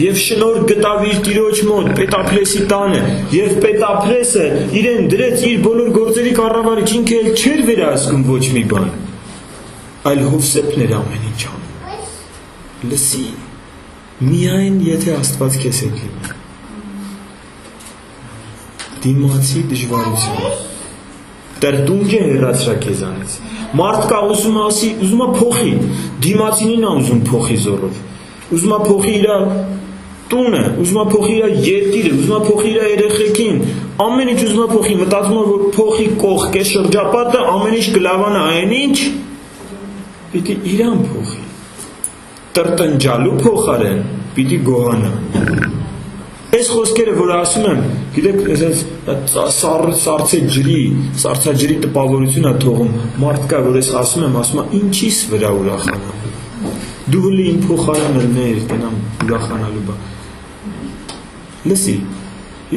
և շնորհ գտավ իր տիրոջ մոտ, Պետափրեսի տանը, և Պետափրեսը իրեն դրեց իր բոլոր գործերի կառավարիչ, ինքը էլ չէր վերահսկում ոչ մի բան, այլ Հովսեփն էր ամեն ինչ անում։ Լսի, միայն եթե Աստված քեզ հետ լինի։ Դիմացի դժվարությունը, տրտունջ է հեռացրա քեզանից։ Մարդկա ուզում ասի, ուզում է փոխի, դիմացինին է ուզում փոխի զորով, ուզում է փոխի իր տունը, ուզում է փոխի իր երկիրը, ուզում է փոխի իր երեխեքին, ամեն ինչ ուզում է փոխի, մտածում է, որ փոխի կողք է շրջապատը, ամեն ինչ կլավանա, այն ինչ պիտի իրան փոխի։ Տրտնջալու փոխարեն պիտի գոհանա։ Այս խոսքերը, որ ասում եմ, գիտեք, սարցաջրի տպավորություն է թողում, մարդկա, որ ես ասում եմ, ինչիս վրա ուրախանամ։ Դու հլի իմ փոխարանը ներ, տենամ ուրախանալու բա։ Լսի,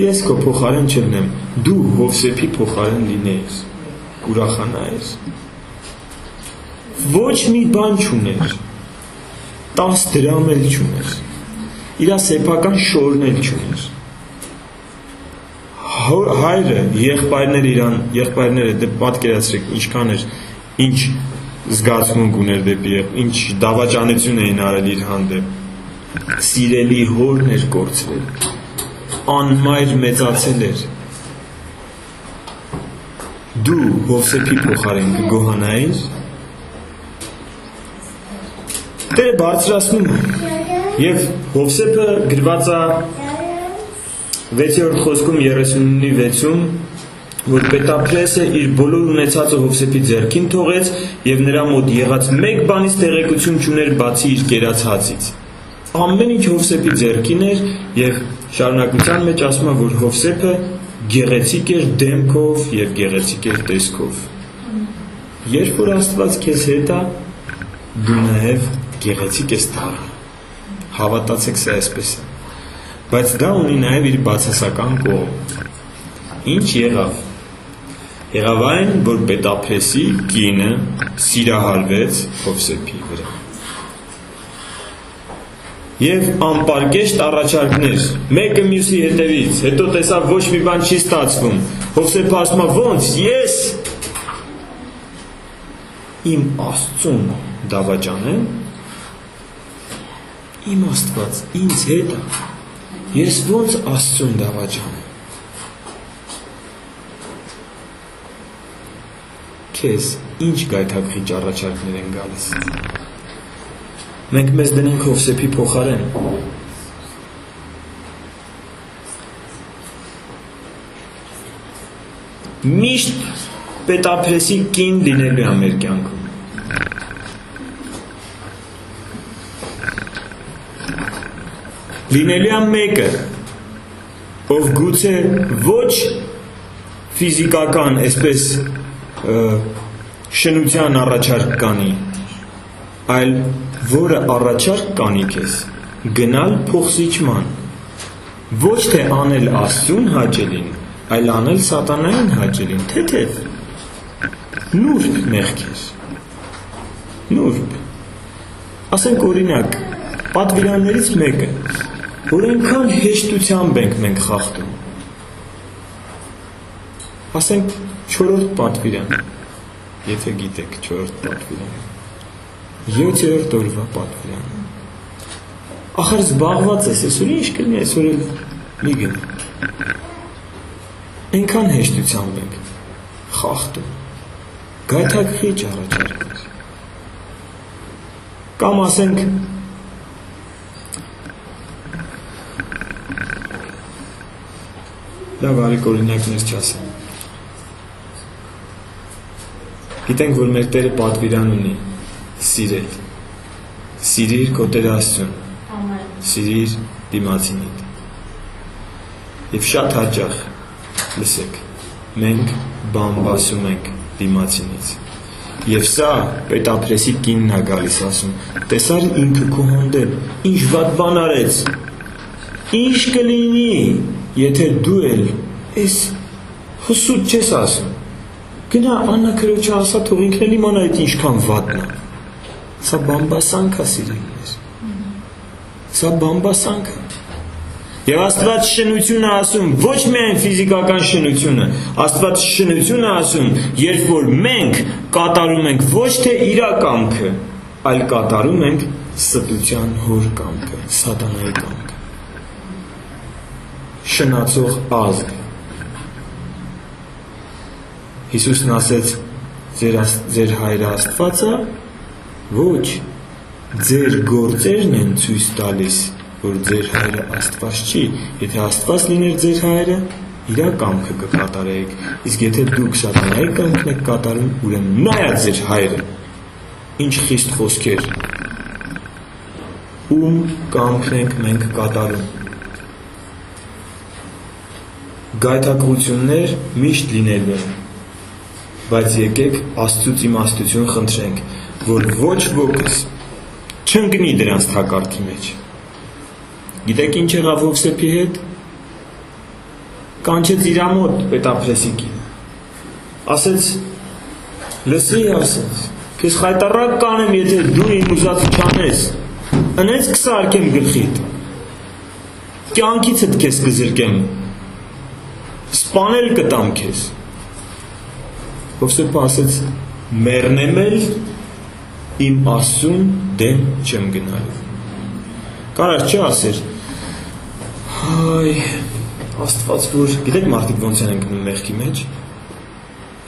ես քո փոխարեն չլնեմ, դու Հովսեփի փոխարեն լինես, ուրախանայես։ Ոչ մի բան չուներ, 10 դրամ էլ չուներ, իրա սեփական շորն էլ չուներ։ Հայրը, եղբայրները դե պատկերացրեք ինչքան էր, ինչ զգացմունք ուներ դեպի, ինչ դավաճանություն էին արել իր հանդեպ։ Սիրելի հորն էր կորցրել, անմայր մեծացել էր։ Դու Հովսեփի փոխարեն կգոհանայիր։ Տերը բարձրացնում է, և Հովսեփը գրված է 6-րդ խոսքում 39-6-ում, որ Պետափրեսը իր բոլոր ունեցածը Հովսեփի ձեռքին թողեց և նրա մոտ եղած մեկ բանից տեղեկություն չուներ բացի իր կերած հացից։ Ամեն ինչ Հովսեփի ձեռքին էր և շարունակության մեջ ասում է, որ Հովսեփը գեղեցիկ էր դեմքով և գեղեցիկ էր տեսքով։ երբ որ Աստված քեզ հետ է, դու նաև գեղեցիկ ես դառնում։ Հավատացեք, սա այսպես է։ Բայց դա ունի նաև իր բացասական կողմ։ Ինչ եղավ։ Եղավ այն, որ Պետափեսի կինը սիրահարվեց Հովսեփի վրա։ Եվ անպարկեշտ առաջարկներ, մեկը մյուսի հետևից, հետո տեսավ ոչ մի բան չի ստացվում։ Հովսեփը ասում է, ո՞նց, ես իմ Աստծուն դավաճանեմ, իմ Աստված ինձ հետ է, ես ո՞նց Աստծուն դավաճանեմ։ Քեզ ինչ գայթակղիչ առաջարկներ են գալիս։ Մենք մեզ դնենք Հովսեփի փոխարեն։ Միշտ Պետափեսի կին լինելու է մեր կյանքում։ Լինելու է մեկը, ով գուցե ոչ ֆիզիկական, այսպես շնության առաջարկ կանի, այլ որը առաջարկ կանի քեզ գնալ փոխզիջման, ոչ թե անել Աստծուն հաճելին, այլ անել սատանային հաճելին, թեթև, նուրբ մեղքեր, նուրբ։ Ասենք օրինակ, պատվիրաններից մեկը, որ այնքան հեշտությամբ ենք մենք խախտում։ Ասենք 4-րդ պատվիրան, եթե գիտեք 4-րդ պատվիրան, 7-րդ օրվա պատվիրան։ Ախր զբաղված ես, այսօր ինչ կլինի, այսօր էլ մի գնի։ Այնքան հեշտությամբ ենք խախտում, գայթակղիչ առաջարկներ։ Կամ ասենք լավ արեք օրինակներ չասեմ։ Գիտենք, որ մեր Տերը պատվիրան ունի սիրել։ Սիրիր քո Տեր Աստծուն։ Սիրիր դիմացինիդ։ Եվ շատ հաճախ լսեք, մենք բամբասում ենք դիմացինից։ Եվ սա Պետափեսի կինն է գալիս ասում, տեսար ինքը քո հանդեպ, ինչ վատ բան արեց, ինչ կլինի, եթե դու էլ ես հսուտ չես ասում, գնա Աննա քրոջը ասա, թող ինքն էլ իմանա այդ ինչքան վատն է։ Սա բամբասանք է սիրելիներ։ Սա բամբասանք է։ Եվ Աստված շնություն է ասում, ոչ միայն ֆիզիկական շնությունը, Աստված շնություն է ասում, երբ որ մենք կատարում ենք ոչ թե իր կամքը, այլ կատարում ենք ստության հոր կամքը, սատանայի կամքը։ Շնացող ազգ։ Հիսուսն ասեց, ձեր հայրը Աստված է, ոչ, ձեր գործերն են ցույց տալիս, որ ձեր հայրը Աստված չի, եթե Աստված լիներ ձեր հայրը, իր կամքը կկատարեիք, իսկ եթե դուք սատանայի կամքն եք կատարում, ուրեմն նայա ձեր հայրը, ինչ խիստ խոսքեր, ում կամքն ենք մենք կատարում։ Գայթակղություններ միշտ լինելու են, բայց եկեք Աստծուց իմաստություն խնդրենք, որ ոչ ոքս չընկնի դրանց թակարդի մեջ։ Գիտեք ինչ եղավ Հովսեփի հետ։ Կանչեց իր մոտ Պետափեսի կինը։ Ասեց, լսի, ասեց, քեզ խայտառակ կանեմ, եթե դու իմ ուզածը չանես, ընեց կսարքեմ գլխիդ, կյանքիցդ քեզ կզրկեմ, սպանել կտամ քեզ։ Հովսեփը ասեց, մեռնեմ էլ իմ Աստծուն դեմ չեմ գնալու։ Կարար չի ասեր, հայ, Աստված որ, գիտեք մարդիկ ոնց են ընկնում մեղքի մեջ,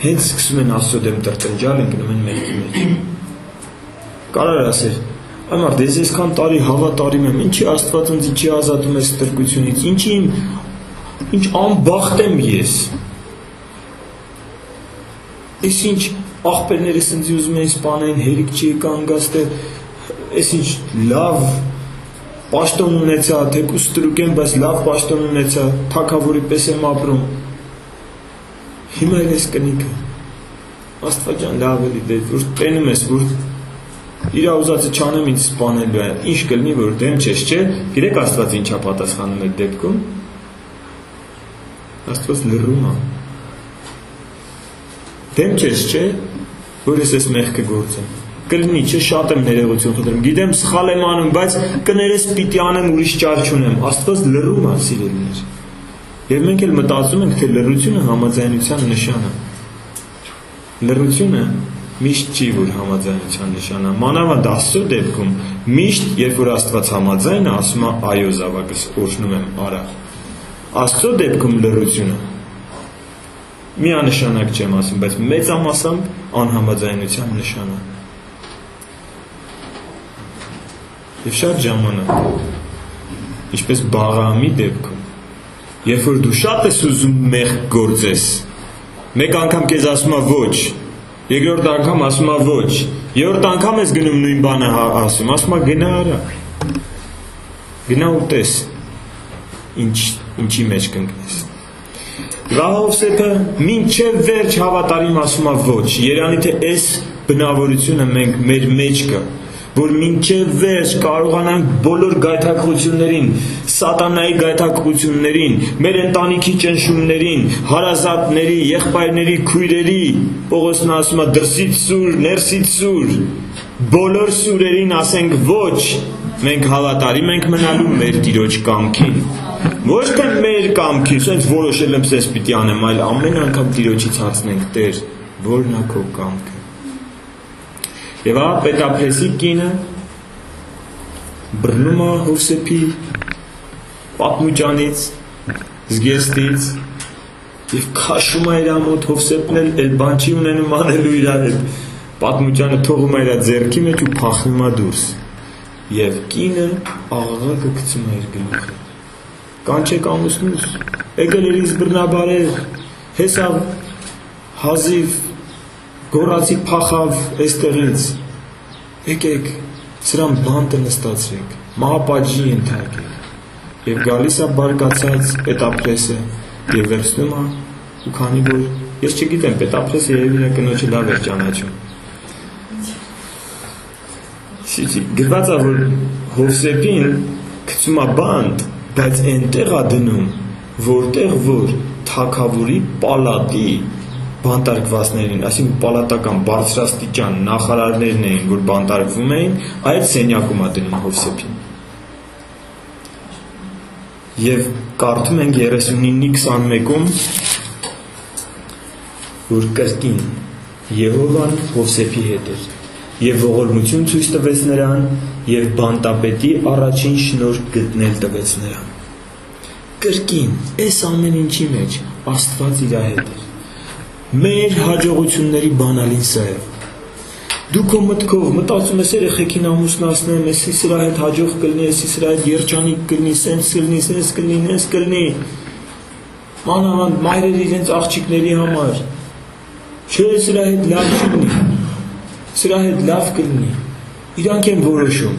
հենց սկսում են Աստծո դեմ տրտնջալ, ընկնում են մեղքի մեջ։ Կարար ասեր, այ մարդ, ես այսքան տարի հավատարիմ եմ, ինչի Աստված ինձ չի ազատում այս ստրկությունից, ինչ անբախտ եմ ես։ Ես ինչ աղբերներս ինձ ուզում էին սպանեն, հերիք չի կանգաստել, ես ինչ լավ պաշտոն ունեցա, թեկուզ ստրուկ եմ, բայց լավ պաշտոն ունեցա, թագավորի պես եմ ապրում։ Հիմա էլ ես կնիկը, Աստված ջան, լավ էլի, դե որ տենում ես, որ իր ուզածը չանեմ ինձ սպանելու է, ինչ կլինի, որ դեմ չես, չէ, գիտեք Աստված ինչա պատասխանում այդ դեպքում, Աստված լռում է, դեմ չես, չէ, որ ես մեղքը գործեմ, կլինի, չէ, շատ եմ ներողություն խնդրում, գիտեմ սխալ եմ անում, բայց կներես պիտի անեմ, ուրիշ ճար չունեմ, Աստված լռում է, սիրելիներ, եւ մենք էլ մտածում ենք, թե լռությունը համաձայնության նշան է, լռությունը միշտ չի, որ համաձայնության նշան է, մանավանդ Աստծո դեպքում միշտ, երբ որ Աստված համաձայն է, ասում է այո զավակս, օրհնում եմ, արա, Աստծո դեպքում լռությունը միանշանակ չեմ ասում, բայց մեծամասամբ անհամաձայնության նշան է։ Եվ շատ ժամանակ, ինչպես Բաղրամի դեպքում, երբ որ դու շատ ես ուզում մեղք գործես, մեկ անգամ քեզ ասում է ոչ, երկրորդ անգամ ասում է ոչ, երրորդ անգամ ես գնում նույն բանը ասում, ասում է գնա արա, գնա ուտես, ինչի մեջ կընկնես։ Հովսեփը մինչև վերջ հավատարիմ ասում է ոչ, երանի թե այս բնավորությունը մենք մեր մեջ կա, որ մինչև վերջ կարողանանք բոլոր գայթակղություններին, սատանայի գայթակղություններին, մեր ընտանիքի ճնշումներին, հարազատների, եղբայրների, քույրերի, Պողոսն ասում է դրսից սուր, ներսից սուր, բոլոր սուրերին ասենք ոչ, մենք հավատարիմ ենք մնալու մեր Տիրոջ կամքին։ Ոչ թե մեր կամքին, ասենց որոշել եմ սես պիտի անեմ, այլ ամեն անգամ Տիրոջից հարցնենք Տեր, որն է քո կամքը։ Եվ Պետափրեսի կինը բռնում է Հովսեփի պատմուճանից, զգեստից եւ քաշում է իր մոտ Հովսեփն էլ բան չի ունենում անելու իր հետ։ Պատմուճանը թողում է իր ձեռքի մեջ ու փախնում է դուրս։ Եվ կինը աղաղակը գցում է իր գլուխը։ Կանչեք ամուսնուս, եկել երիս բռնաբարեր, հեսավ հազիվ գորացի փախավ այստեղից, եկեք, սրան բանտը նստացրեք, մահապատժի ենթարկեք, և գալիս է բարկացած Պետափրեսը և վերցնում է, ու քանի որ, ես չգիտեմ, Պետափրեսը երևի նա կնոջը լավ էր ճանաչում։ Գրված է, որ Հովսեփին գցում է բանտ, բայց այնտեղ է դնում, որտեղ որ թագավորի պալատի բանտարկվածներին, այսինքն պալատական բարձրաստիճան նախարարներն էին, որ բանտարկվում էին, այդ սենյակում է դնում Հովսեփին։ Եվ կարդում ենք 39:21-ում, որ կրկին Եհովան Հովսեփի հետ էր, և ողորմություն ցույց տվեց նրան, և բանտապետի առաջին շնորհք գտնել տվեց նրան։ Կրկին, այս ամեն ինչի մեջ Աստված իր հետ էր։ Մեր հաջողությունների բանալին սա է։ Դու քո մտքով մտածում ես երեխեքին ամուսնացնեմ, էսի սրա հետ հաջող կլինի, էսի սրա հետ երջանիկ կլինի, սենց կլինի, սենց կլինի, նենց կլինի։ Մանավանդ մայրերը իրենց աղջիկների համար։ Չէ, սրա հետ լավ չլինի։ Սրա հետ լավ կլինի։ Իրանք են որոշում։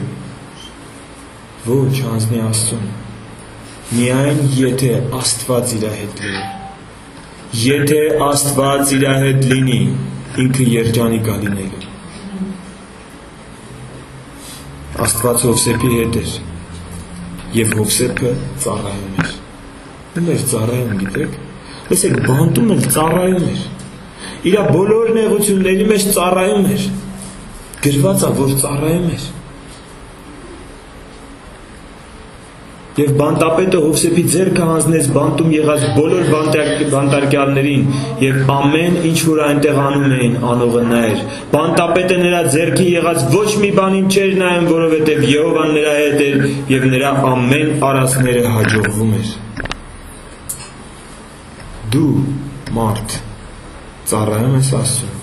Ոչ, հանձնի Աստծուն։ Միայն եթե Աստված իր հետ լինի։ Եթե Աստված իր հետ լինի, ինքը երջանիկ է լինելու։ Աստված Հովսեփի հետ էր, և Հովսեփը ծառայում էր։ Ում էր ծառայում, գիտեք։ Լսեք, բանտում էլ ծառայում էր։ Իր բոլոր նեղությունների մեջ ծառայում էր։ Գրված է, որ ծառայում էր։ Եվ բանտապետը Հովսեփի ձեռքը հանձնեց բանտում եղած բոլոր բանտարկյալներին և ամեն ինչ որ այնտեղ անում էին, անողը նա էր։ Բանտապետը նրա ձեռքի եղած ոչ մի բանին չէր նայում, որովհետև Եհովան նրա հետ էր և նրա ամեն արածները հաջողվում էր։ Դու մարդ ծառայում ես Աստծուն։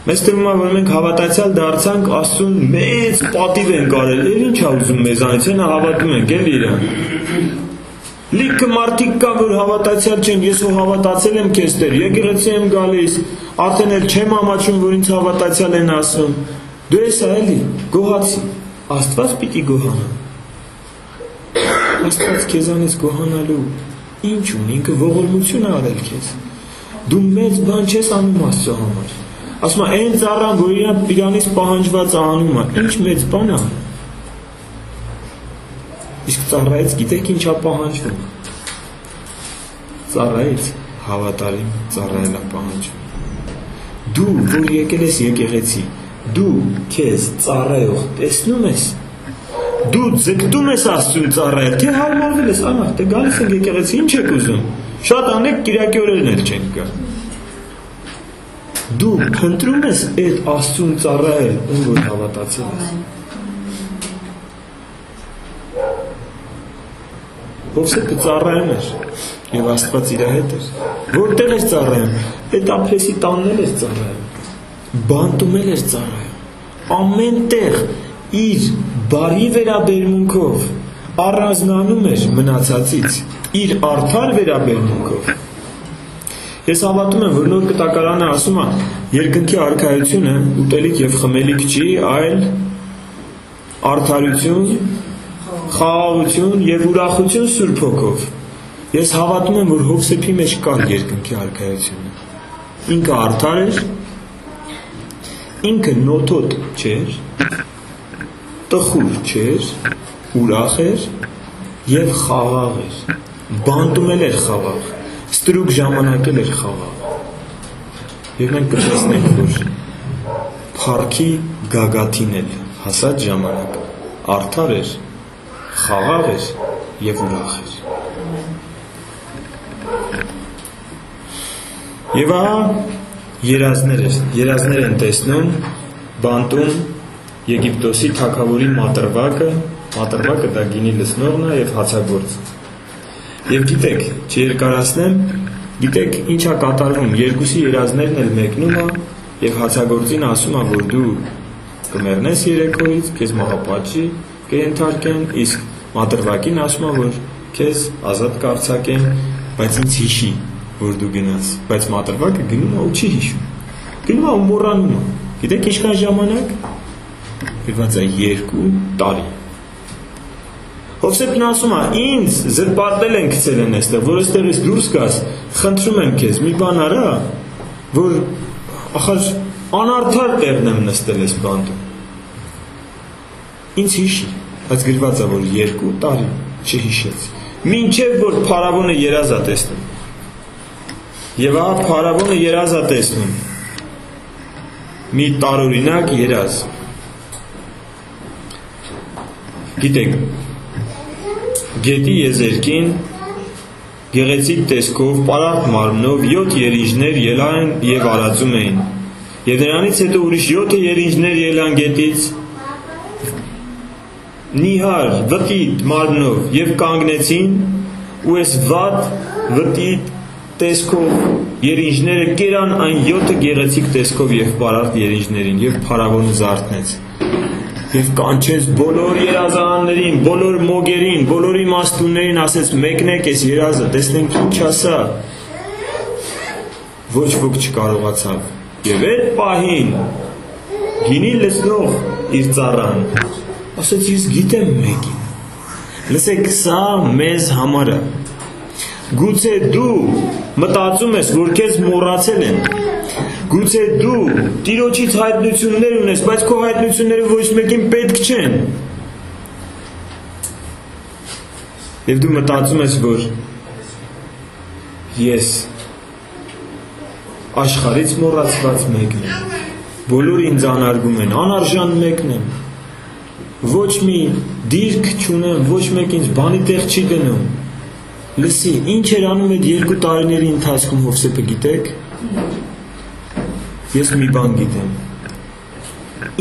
Մեզ թվում է, որ մենք հավատացյալ դարձանք Աստծուն մեծ պատիվ ենք արել, էլ ինչ է ուզում մեզանից, հենա հավատում ենք, էլ իրան։ Լիքը մարդիկ կա, որ հավատացյալ չեն, ես ու հավատացել եմ քեզ Տեր, եկեղեցի եմ գալիս, արդեն էլ չեմ ամաչում, որ ինձ հավատացյալ են ասում։ Դու ես էլի, գոհացի, Աստված պիտի գոհանա։ Աստված քեզանից գոհանալու ինչ ունի, ինքը ողորմություն է արել քեզ։ Դու մեծ բան չես անում Աստծո համար։ Ասում է, այն ծառան, որ իրանից պահանջված անում է, ինչ մեծ բան է։ Իսկ ծառայից գիտեք ինչա պահանջվում։ Ծառայից հավատարիմ ծառայելա պահանջվում։ Դու, որ եկել ես եկեղեցի, դու քեզ ծառայող տեսնում ես։ Դու ձգտում ես Աստծուն ծառայել, թե հարմարվել ես, անախ, թե գալիս ենք եկեղեցի, ինչ եք ուզում։ Շատ անեք կիրակի օրերն էլ չենք գա։ Դու փնտրում ես այդ Աստծուն ծառայել, ում որ հավատացել ես։ Հովսեփը ծառայում էր, եւ Աստված իր հետ էր։ Որտեղ էր ծառայում։ Այդ ապրեսի տանն էր ծառայում։ Բանտում էր ծառայում։ Ամեն տեղ իր բարի վերաբերմունքով առանձնանում էր մնացածից, իր արդար վերաբերմունքով։ Ես հավատում եմ, որ նոր կտակարանը ասում է, երկնքի արքայությունը ուտելիք եւ խմելիք չի, այլ արդարություն, խաղաղություն եւ ուրախություն Սուրբ Հոգով։ Ես հավատում եմ, որ Հովսեփի մեջ կար երկնքի արքայությունը։ Ինքը արդար էր, ինքը նոթոտ չէր, տխուր չէր, ուրախ էր եւ խաղաղ էր, բանտում էր խաղաղ, ստրուկ ժամանակել էր խաղաղ։ Եվ մենք կտեսնենք, որ փառքի գագաթին էլ հասած ժամանակ արդար էր, խաղաղ էր եւ ուրախ էր։ Եվ ահա երազներ են տեսնում բանտում Եգիպտոսի թագավորի մատրվակը դա գինի լցնողն է եւ հացագործը։ Եվ գիտեք, չերկարացնեմ, գիտեք ինչա կատարվում, երկուսի երազներն էլ մեկնում է եւ հացագործին ասում է, որ դու կմեռնես երեկոյից, քեզ մահապատժի կենթարկեն, իսկ մատրվակին ասում է, որ քեզ ազատ կարձակեն, բայց ինձ հիշի, որ դու գնաս, բայց մատրվակը գնում է ու չի հիշում։ Գնում է ու մոռանում է։ Գիտեք ինչքան ժամանակ։ Գրված է 2 տարի։ Հովսեփն ասում է, ինձ զրպարտել են գցել են այստեղ, որ այստեղից դուրս գաս, խնդրում եմ քեզ, մի բան արա, որ ախր անարդար տեղն եմ նստել այս բանտում։ Ինձ հիշի, բայց գրված է, որ 2 տարի չհիշեց։ Մինչև որ փարավոնը երազ է տեսնում։ Եվ ահա փարավոնը երազ է տեսնում։ Մի տարօրինակ երազ։ Գիտեք, գետի եզերքին գեղեցիկ տեսքով, պարարտ մարմնով 7 երինջներ ելան եւ արածում էին։ Եվ նրանից հետո ուրիշ 7 երինջներ ելան գետից նիհար, վտիտ մարմնով եւ կանգնեցին ու այս վտիտ տեսքով երինջները կերան այն 7 գեղեցիկ տեսքով եւ պարարտ երինջներին եւ փարավոնը զարթնեց։ Եվ կանչեց բոլոր երազաններին, բոլոր մոգերին, բոլոր իմաստուններին, ասեց մեկնեք այս երազը, տեսնենք ինչ ասա։ Ոչ ոք չկարողացավ։ Եվ այդ պահին գինի լցնող իր ծառան ասեց ես գիտեմ մեկին։ Լսեք, սա մեզ համար է։ Գուցե դու մտածում ես, որ քեզ մոռացել են։ Գուցե դու Տիրոջից հայտնություններ ունես, բայց քո հայտնությունները ոչ մեկին պետք չեն։ Եվ դու մտածում ես, որ ես աշխարհից մոռացված մեկն եմ։ Բոլորը ինձ անարգում են, անարժան մեկն եմ։ Ոչ մի դիրք չունեմ, ոչ մեկ ինձ բանի տեղ չի դնում։ Լսի, ինչ էր անում այդ 2 տարիների ընթացքում Հովսեփը գիտեք։ Ես մի բան գիտեմ։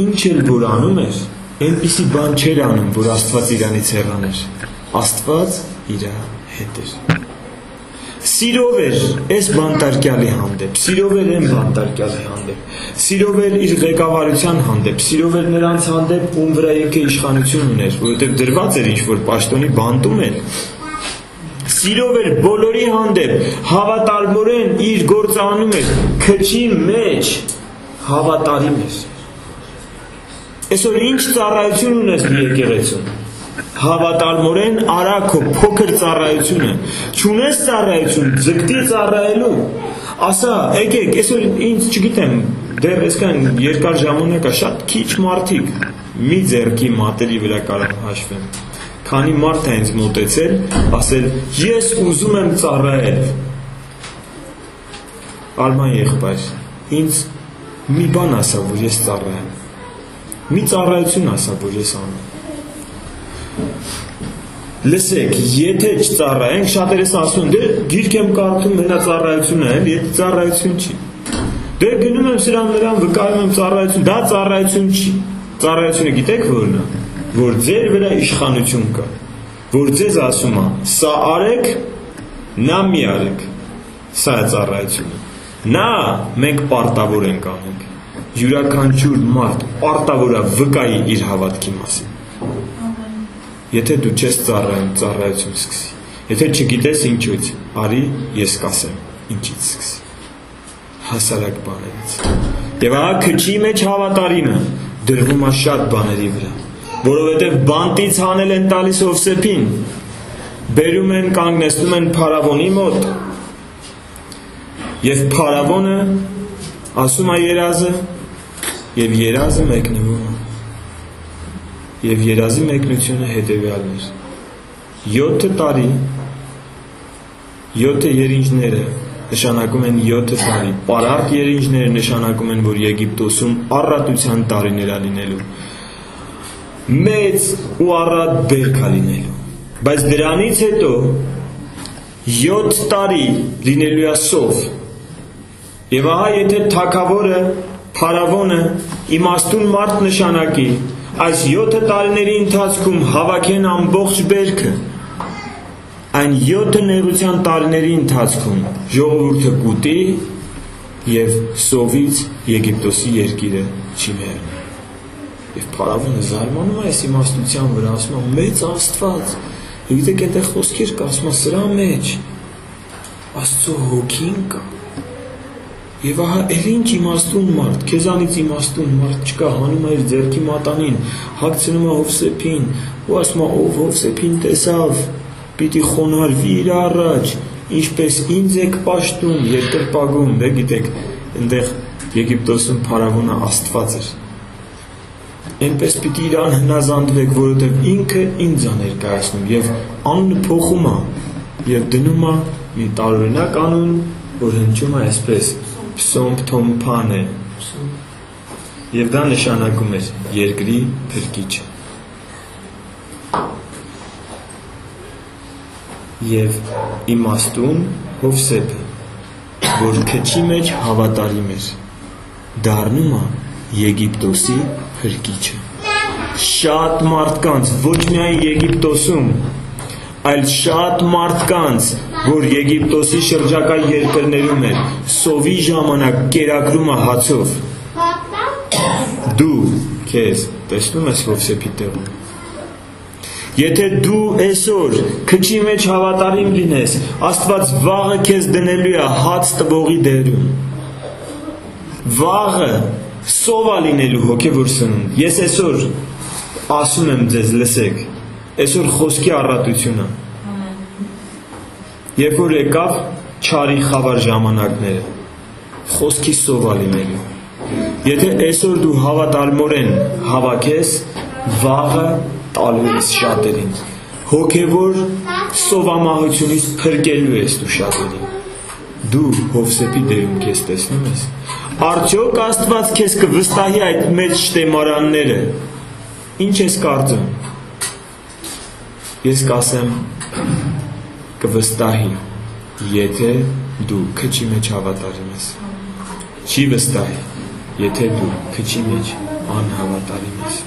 Ինչ էլ որ անում էր, այնպիսի բան չէր անում, որ Աստված իրանից հեռաներ։ Աստված իր հետ էր։ Սիրով էր այս բանտարկյալի հանդեպ, սիրով էր այն բանտարկյալի հանդեպ, սիրով էր իր ղեկավարության հանդեպ, սիրով էր նրանց հանդեպ, ում վրա ինքը իշխանություն ուներ, որովհետև դրված էր ինչ-որ պաշտոնի բանտում էր։ Սիրով էր բոլորի հանդեպ, հավատարմորեն իր գործը անում էր, քչի մեջ հավատարիմ էր։ Այսօր ինչ ծառայություն ունես մի եկեղեցում։ հավատարմորեն արա քո փոքր ծառայությունը, չունես ծառայություն, ձգտի ծառայելու, ասա, եկեք, այսօր ինձ չգիտեմ, դեռ այսքան երկար ժամանակ է, շատ քիչ մարդիկ մի ձեռքի մատերի վրա կարող հաշվեն, քանի մարդ է ինձ մոտեցել, ասել, ես ուզում եմ ծառայել, Արման եղբայր, ինձ մի բան ասա, որ ես ծառայեմ, մի ծառայություն ասա, որ ես անեմ, լսեք, եթե չծառայենք, շատերս ասում, դե գիրք եմ կարդում, հենա ծառայություն է, եթե ծառայություն չի, դե գնում եմ սրան նրան, վկայում եմ ծառայություն, դա ծառայություն չի, ծառայությունը գիտեք որն է, որ ձեր վրա իշխանություն կա, որ ձեզ ասում է, սա արեք, նա մի արեք, սա է ծառայությունը, նա մենք պարտավոր ենք անենք, յուրաքանչյուր մարդ պարտավոր է վկայի իր հավատքի մասին, եթե դու չես ծառայում, ծառայություն սկսի, եթե չգիտես ինչուց, արի ես կասեմ, ինչից սկսի, հասարակ բաներից, և ահա քչի մեջ հավատարիմը դրվում է շատ բաների վրա, որովհետև բանտից հանել են տալիս Հովսեփին, բերում են, կանգնեցնում են փարավոնի մոտ, և փարավոնը ասում է երազը, և երազը մեկնվում է, և երազի մեկնությունը հետևյալն էր, 7 տարի, 7 երինջները նշանակում են 7 տարի, պարարտ երինջները նշանակում են, որ Եգիպտոսում առատության տարիներ է լինելու, մեծ ու առատ բերք է լինելու, բայց դրանից հետո 7 տարի լինելու է սով, և ահա եթե թագավորը, փարավոնը իմաստուն մարդ նշանակի, այս 7 տարիների ընթացքում հավաքեն ամբողջ բերքը, այն 7 նեղության տարիների ընթացքում ժողովուրդը կուտի և սովից Եգիպտոսի երկիրը չի մեռնի։ Եվ փարավոնը զարմանում է այս իմաստության վրա, ասում է մեծ Աստված, գիտեք այնտեղ խոսքեր կա, ասում է սրա մեջ Աստծո հոգին կա։ Եվ ահա էլ ինչ իմաստուն մարդ, քեզանից իմաստուն մարդ չկա, հանում է իր ձեռքի մատանին, հագցնում է Հովսեփին, ու ասում է ով Հովսեփին տեսավ, պիտի խոնարհվի իր առաջ, ինչպես ինձ եք պաշտում, երկրպագում, դե գիտեք, այնտեղ Եգիպտոսում փարավոնը Աստված էր։ Այնպես պիտի իրան հնազանդվեք, որովհետև ինքը ինձ է ներկայացնում եւ անունը փոխում է եւ դնում է մի տարօրինակ անուն, որ հնչում է այսպես Փսոմփթոմփան է, և դա նշանակում էր երկրի փրկիչը, և իմաստուն Հովսեփը, որ քչի մեջ հավատարիմ էր, դառնում է Եգիպտոսի փրկիչը, շատ մարդկանց, ոչ միայն Եգիպտոսում, այլ շատ մարդկանց, որ Եգիպտոսի շրջակա երկրներում են, սովի ժամանակ կերակրում է հացով, դու քեզ տեսնում ես Հովսեփի տեղում, եթե դու այսօր քչի մեջ հավատարիմ լինես, Աստված վաղը քեզ դնելու է հաց տվողի դերում, վաղը սով է լինելու հոգևոր սնունդ, ես այսօր ասում եմ ձեզ, լսեք, այսօր խոսքի առատությունը, երբ որ եկավ չարի խավար ժամանակները, խոսքի սով է լինելու, եթե այսօր դու հավատարմորեն հավաքես, վաղը տալու ես շատերին, հոգևոր սովամահությունից փրկելու ես դու շատերին, դու Հովսեփի դերում քեզ տեսնում ես, արդյոք Աստված քեզ կվստահի այդ մեծ շտեմարանները, ինչ ես կարծում, ես կասեմ կվստահի, եթե դու քչի մեջ հավատարիմ ես, չի վստահի, եթե դու քչի մեջ անհավատարիմ ես։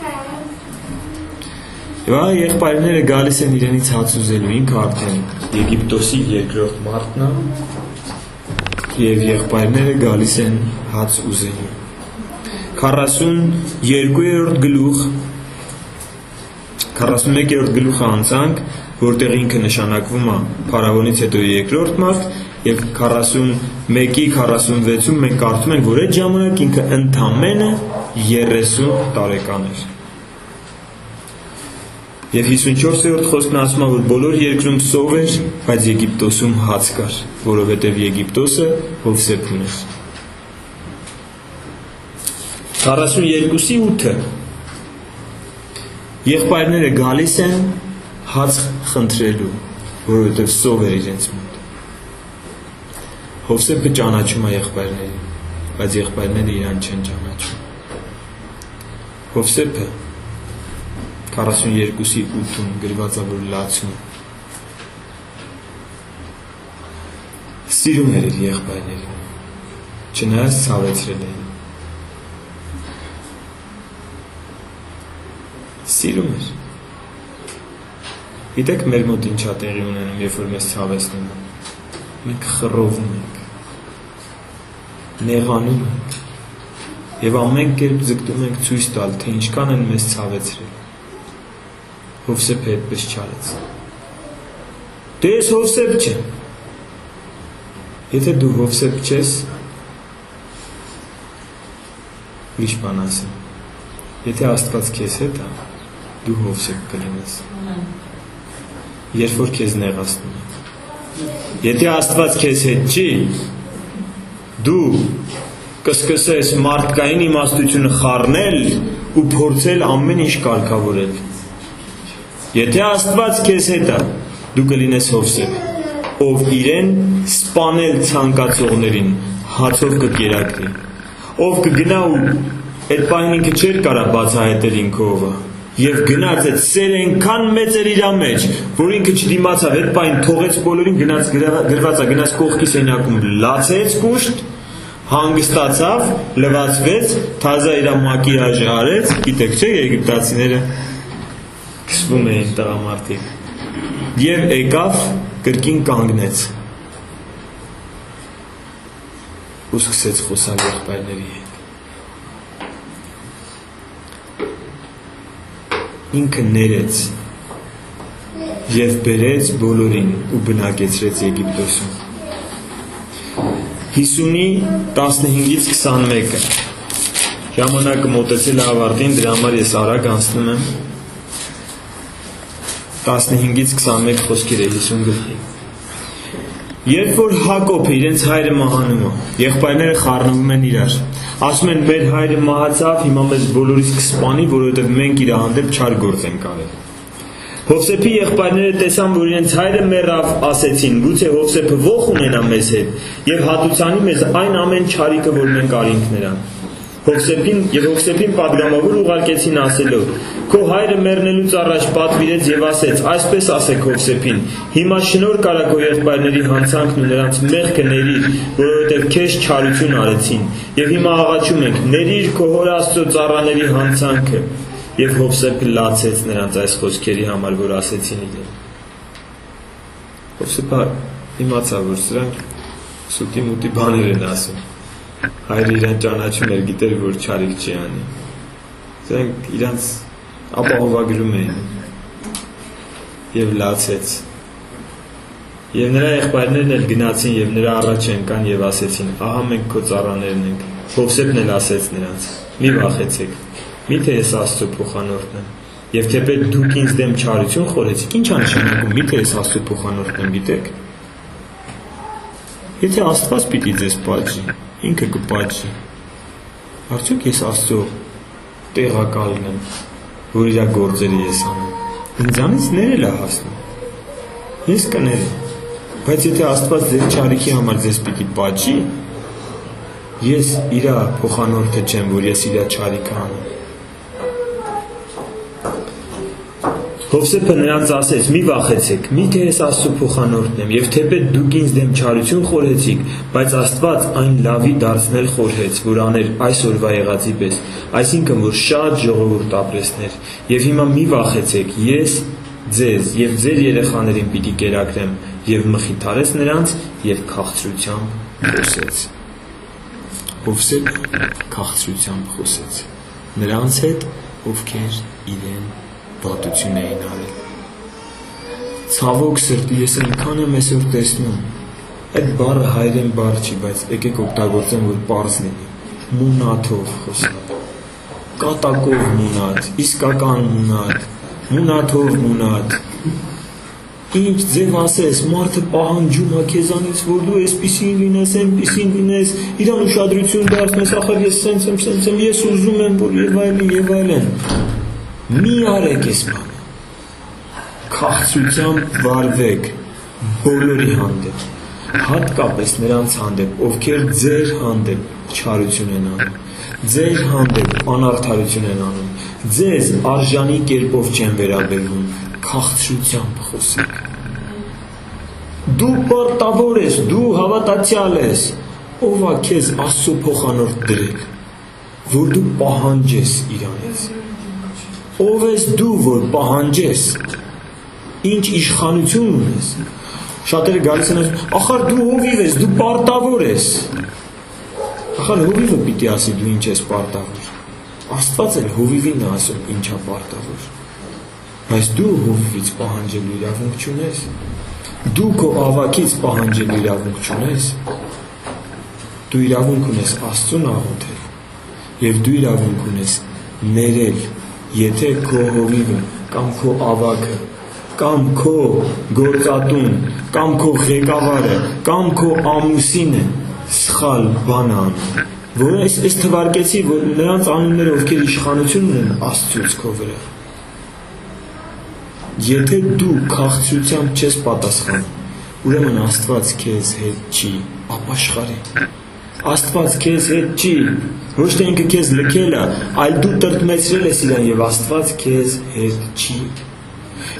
Եվ ահա եղբայրները գալիս են իրենից հաց ուզելու, ինքը արդեն Եգիպտոսի երկրորդ մարդն է, և եղբայրները գալիս են հաց ուզելու։ 42-րդ գլուխ 41-րդ գլուխը անցանք, որտեղ ինքը նշանակվում է փարավոնից հետո երկրորդ մարդ, եւ 41-ի 46-ում մենք կարդում ենք, որ այդ ժամանակ ինքը ընդամենը 30 տարեկան էր։ Եվ 54-րդ խոսքն ասում է, որ բոլոր երկրում սով էր, բայց Եգիպտոսում հաց կար, որովհետև Եգիպտոսը Հովսեփ ուներ։ 42-8 եղբայրները գալիս են հաց խնդրելու, որովհետև սով էր իրենց մոտ։ Հովսեփը ճանաչում է եղբայրներին, բայց եղբայրները իրան չեն ճանաչում։ Հովսեփը 42-8-ում գրված է, որ լացում սիրում էր իր եղբայրներին, չնայած ցավեցրել էին։ Սիրում էր։ Գիտեք մեր մոտ ինչա տեղի ունենում, երբ որ մեզ ցավեցնում են։ Մենք խռովում ենք, նեղանում ենք եւ ամեն կերպ ձգտում ենք ցույց տալ, թե ինչքան են մեզ ցավեցրել։ Հովսեփը այդպես չարեց։ Դե ես Հովսեփ չեմ։ Եթե դու Հովսեփ չես, ուրիշ բան ասեմ։ Եթե Աստված քեզ հետ է, դու Հովսեփ կլինես։ Երբ որ քեզ նեղացնում է։ Եթե Աստված քեզ հետ չի, դու կսկսես մարդկային իմաստությունը խառնել ու փորձել ամեն ինչ կարգավորել։ Եթե Աստված քեզ հետ է, դու կլինես Հովսեփ, ով իրեն սպանել ցանկացողներին հացով կկերակրի, ով կգնա ու այդ պահին ինքը չէր կարա բացահայտել ինքը ով է, եւ գնաց այդ սերը այնքան մեծ էր իր մեջ, որ ինքը չդիմացավ, այդ պահին թողեց բոլորին, գնաց գրված է, գնաց կողքի սենյակում, լացեց կուշտ, հանգստացավ, լվացվեց, թազա իր մակիաժը արեց, գիտեք չէ, եգիպտացիները քսվում էին տղամարդիկ, եւ եկավ կրկին կանգնեց ու սկսեց խոսալ եղբայրների հետ։ Ինքը ներեց եւ բերեց բոլորին ու բնակեցրեց Եգիպտոսում։ 50-ի 15-ից 21-ը ժամանակը մոտեցել է ավարտին, դրա համար ես արագ անցնում եմ 15-ից 21 խոսքերը 50 գլխի։ Երբ որ Հակոբը իրենց հայրը մահանում է, եղբայրները խառնվում են իրար, ասում են մեր հայրը մահացավ, հիմա մեզ բոլորիս կսպանի, որովհետև մենք իր հանդեպ չար գործ ենք արել։ Հովսեփի եղբայրները տեսան, որ իրենց հայրը մեռավ, ասեցին, գուցե Հովսեփը ոխ ունենա մեզ հետ եւ հատուցանի մեզ այն ամեն չարիքը, որ մենք արինք նրան։ Հովսեփին պատգամավոր ուղարկեցին ասելով. Քո հայրը մեռնելուց առաջ պատվիրեց եւ ասեց. այսպես ասեք Հովսեփին. հիմա շնորհ կարա քո եղբայրների հանցանքն ու նրանց մեղքը ներիր, որովհետեւ քեզ չարություն արեցին, եւ հիմա աղաչում ենք, ների քո հոր Աստծո ծառաների հանցանքը։ Եվ Հովսեփը լացեց նրանց այս խոսքերի համար, որ ասեցին իրեն։ Հովսեփը իմացավ, որ սրանք սուտի մուտի բաներ են ասում։ Հայրը իրան ճանաչում էր, գիտեր, որ չարիք չի անի։ Սրանք իրանց ապահովագրում էին։ Եվ լացեց։ Եվ նրա եղբայրներն էլ գնացին եւ նրա առաջ եկան եւ ասեցին. ահա մենք քո ծառաներն ենք։ Հովսեփն էլ ասեց նրանց. մի վախեցեք, միթե ես Աստծո փոխանորդն եմ։ Եվ թեպետ դուք ինձ դեմ չարություն խորեցիք, ի՞նչ է նշանակում, միթե ես Աստծո փոխանորդն եմ, գիտեք։ Եթե Աստված պիտի ձեզ պատժի, ինքը կպատժի։ Արդյոք ես Աստծո տեղակալն եմ, որ իր գործերը ես անեմ։ Ինձանից ներել է հասնում։ Ես կներեմ։ Բայց եթե Աստված ձեր չարիքի համար ձեզ պիտի պատժի, ես իր փոխանորդը չեմ, որ ես իր չարիքը անեմ։ Հովսեփը նրանց ասեց. մի վախեցեք, միթե ես Աստծո փոխանորդն եմ, եւ թեպետ դուք ինձ դեմ չարություն խորեցիք, բայց Աստված այն լավի դարձնել խորհեց, որ աներ այսօրվա եղածի պես, այսինքն որ շատ ժողովուրդ ապրեսներ, եւ հիմա մի վախեցեք, ես ձեզ եւ ձեր երեխաներին պիտի կերակրեմ, եւ մխիթարեց նրանց եւ քաղցրությամբ խոսեց։ Հովսեփը քաղցրությամբ խոսեց նրանց հետ, ովքեր իրեն վատություն էին արել։ Ցավոք սրտի ես այնքան եմ այսօր տեսնում, այդ բառը հայերեն բառ չի, բայց եկեք օգտագործեմ, որ պարզ լինի։ Մունաթով խոսալ, կատակով մունաթ, իսկական մունաթ, մունաթով մունաթ, ինչ ձև ասես, մարդը պահանջում է քեզանից, որ դու այսպիսին լինես, այնպիսին լինես, իրան ուշադրություն դարձնես, ախր ես սենց եմ, ես ուզում եմ, որ եւ այլն, մի արեք այս բանը, քաղցրությամբ վարվեք բոլորի հանդեպ, հատկապես նրանց հանդեպ, ովքեր ձեր հանդեպ չարություն են անում, ձեր հանդեպ անարդարություն են անում, ձեզ արժանի կերպով չեն վերաբերվում, քաղցրությամբ խոսեք։ Դու պարտավոր ես, դու հավատացյալ ես, ով է քեզ Աստծո փոխանորդ դրել, որ դու պահանջես իրանից։ Ով ես դու, որ պահանջես, ինչ իշխանություն ունես։ Շատերը գալիս են ասում, ախար դու հովիվ ես, դու պարտավոր ես։ Ախար հովիվը պիտի ասի դու ինչ ես պարտավոր։ Աստված էլ հովիվին է ասում ինչա պարտավոր։ Բայց դու հովիվից պահանջելու իրավունք չունես։ Դու քո ավագից պահանջելու իրավունք չունես։ Դու իրավունք ունես Աստծուն աղոթել եւ դու իրավունք ունես ներել, եթե քո հովիվը կամ քո ավագը կամ քո գործատուն կամ քո ղեկավարը կամ քո ամուսինը սխալ բան անում, որ այս թվարկեցի, որ նրանց անունները ովքեր իշխանություն ունեն Աստծուց քո վրա։ Եթե դու քաղցրությամբ չես պատասխանում, ուրեմն Աստված քեզ հետ չի, ապաշխարի։ Աստված քեզ հետ չի, ոչ թե ինքը քեզ լքել է, այլ դու տրտմեցրել ես իրան եւ Աստված քեզ հետ չի։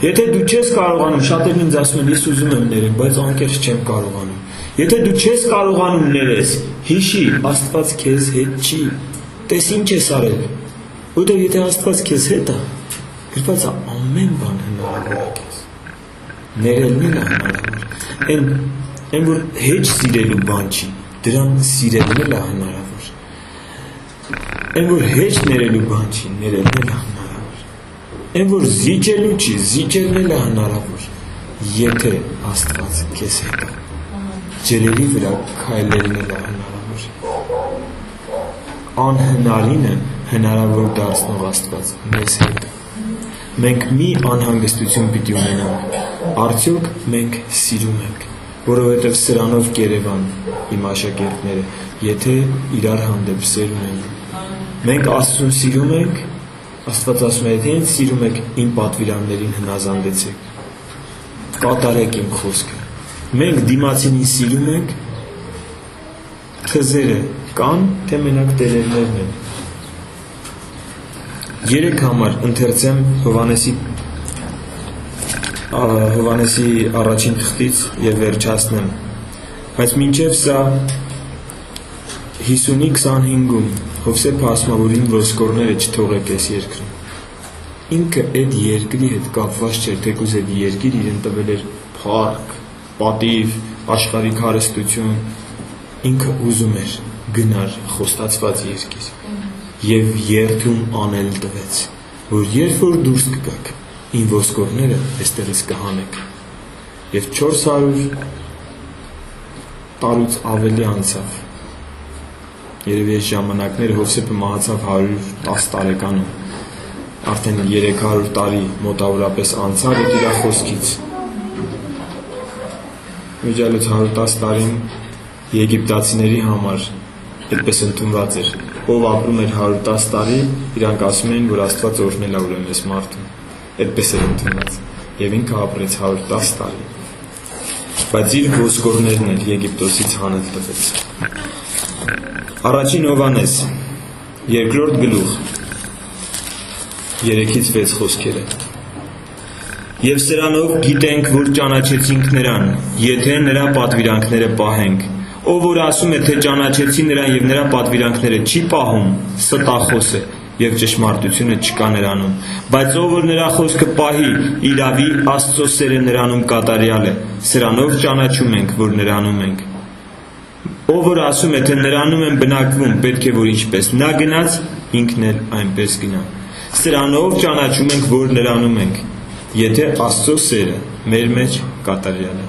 Եթե դու չես կարողանում, շատերն ինձ ասում են, ես ուզում եմ ներել, բայց անկեղծ չեմ կարողանում։ Եթե դու չես կարողանում ներես, հիշի, Աստված քեզ հետ չի։ Տես ինչ ես արել։ Որտեղ եթե Աստված քեզ հետ է, գրված է ամեն բան հնարավոր է քեզ։ Ներելն էլ է հնարավոր։ Այն որ հեչ սիրելու բան չի, դրան սիրելն էլ է հնարավոր։ Այն որ հեչ ներելու բան չի, ներելն էլ է հնարավոր։ Այն որ զիջելու չի, զիջելն էլ է հնարավոր, եթե Աստված քեզ հետ է։ Ջրերի վրա քայլելն էլ է հնարավոր։ Անհնարինը հնարավոր դարձնող Աստված մեզ հետ է։ Մենք մի անհանգստություն պիտի ունենանք, արդյոք մենք սիրում ենք, որովհետև սրանով կերևան իմ աշակերտները, եթե իրար հանդեպ սեր ունենան։ Մենք Աստծուն սիրում ենք, Աստված ասում է, եթե ինձ սիրում եք, իմ պատվիրաններին հնազանդեցեք, կատարեք իմ խոսքը։ Մենք դիմացինին սիրում ենք, թզերը կան, թե մենակ տերերներն են։ 3 համար ընթերցեմ Հովհաննեսի առաջին թղթից եւ վերջացնեմ, բայց մինչեւ սա 50-25-ում Հովսեփ ասմավորին ոսկորները չթողեք այս երկրում։ Ինքը այդ երկրի հետ կապված չէր, թեկուզ այդ երկիր իրեն տվել էր փառք, պատիվ, աշխարհիկ հարստություն, ինքը ուզում էր գնար խոստացված երկիր եւ երթում անել տվեց, որ երբ որ դուրս կգաք, ին ոսկորները այստեղից կհանեք։ Եվ 400 տարուց ավելի անցավ։ Երևի այս ժամանակները Հովսեփը մահացավ 110 տարեկանում, արդեն 300 տարի մոտավորապես անցավ այդ իր խոսքից։ Միջալոց 110 տարին եգիպտացիների համար այդպես ընդունված էր, ով ապրում էր 110 տարի, իրանք ասում էին, որ Աստված օրհնել է ուրեմն այս մարդուն, այդպես էր ընդունված, եւ ինքը ապրեց 110 տարի, բայց իր ոսկորներն էլ Եգիպտոսից հանել տվեց։ Առաջին Հովհաննես, 2-րդ գլուխ, 3-6 խոսքերը։ Եվ սրանով գիտենք, որ ճանաչեցինք նրան, եթե նրա պատվիրանքները պահենք։ Ով որ ասում է, թե ճանաչեցի նրան եւ նրա պատվիրանքները չի պահում, ստախոս է եւ ճշմարտությունը չկա նրանում։ Բայց ով որ նրա խոսքը պահի, իրավի Աստծո սերը նրանում կատարյալ է։ Սրանով ճանաչում ենք, որ նրանում ենք։ Ով որ ասում է, թե նրանում են բնակվում, պետք է որ ինչպես նա գնաց, ինքն էլ այնպես գնա։ Սրանով ճանաչում ենք, որ նրանում ենք, եթե Աստծո սերը մեր մեջ կատարյալ է։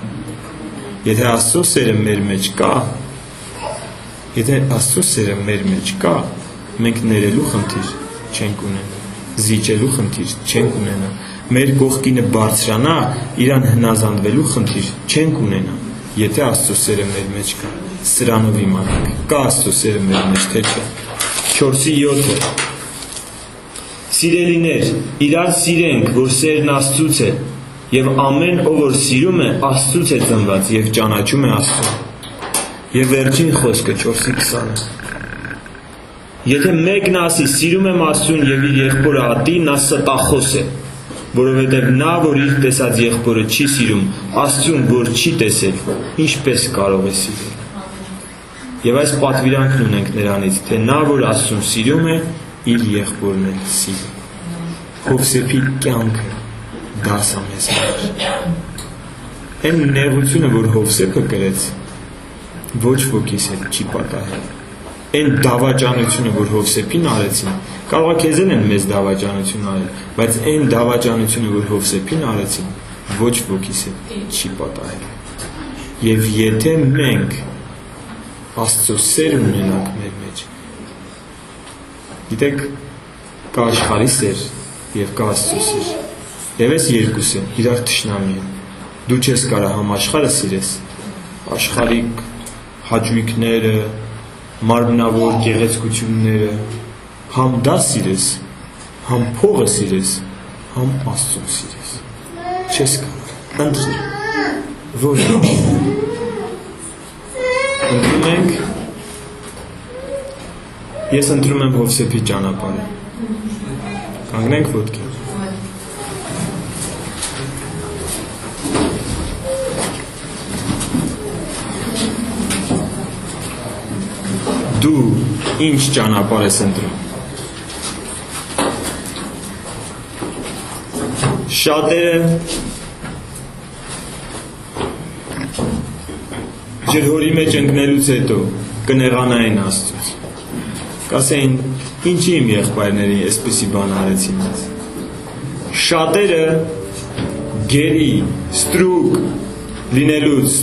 Եթե Աստծո սերը մեր մեջ կա, մենք ներելու խնդիր չենք ունենա, զիջելու խնդիր չենք ունենա, մեր կողքինը բարձրանա, իրան հնազանդվելու խնդիր չենք ունենա, եթե Աստծո սերը մեր մեջ կա, սրանով իմանանք, կա Աստծո սերը մեր մեջ, թե չէ։ 4:7 Սիրելիներ, իրար սիրենք, որ սերն Աստծուց է, եւ ամեն ով որ սիրում է, Աստծուց է ծնված եւ ճանաչում է Աստծուն։ Եվ վերջին խոսքը 4:20 Եթե մեկն ասի սիրում եմ Աստծուն եւ իր եղբորը ատի, նա ստախոս է, որովհետեւ նա, որ իր տեսած եղբորը չի սիրում, Աստծուն, որ չի տեսել, ինչպես կարող է սիրել։ Եվ այս պատվիրանքն ունենք նրանից, թե նա, որ Աստծուն սիրում է, իր եղբորն էլ սիրում։ Հովսեփի կյանքը դաս է մեզ համար։ Այն նեղությունը, որ Հովսեփը կրեց, ոչ ոքիս հետ չի պատահել։ Այն դավաճանությունը, որ Հովսեփին արեցին, կարող է քեզ են մեզ դավաճանություն արել, բայց այն դավաճանությունը, որ Հովսեփին արեցին, ոչ ոքիս հետ չի պատահել։ Եվ եթե մենք Աստծո սեր ունենանք մեր մեջ, գիտեք, կա աշխարհի սեր եւ կա Աստծո սեր։ Եվ այս երկուսը իրար թշնամի են։ Դու չես կարող համ աշխարհը սիրես, աշխարհիկ հաճույքները, մարմնավոր գեղեցկությունները, համ դա սիրես, համ փողը սիրես, համ Աստծուն սիրես։ Չես կարող։ Ընտրի։ Որ ընտրում ենք, ես ընտրում եմ Հովսեփի ճանապարհը։ Կանգնենք ոտքի։ Դու ինչ ճանապարհ ես ընտրում։ Շատերը ջրհորի մեջ ընկնելուց հետո կնեղանային Աստծուց։ Կասեին, ինչի իմ եղբայրների այսպիսի բան արեցին մեզ։ Շատերը գերի, ստրուկ լինելուց,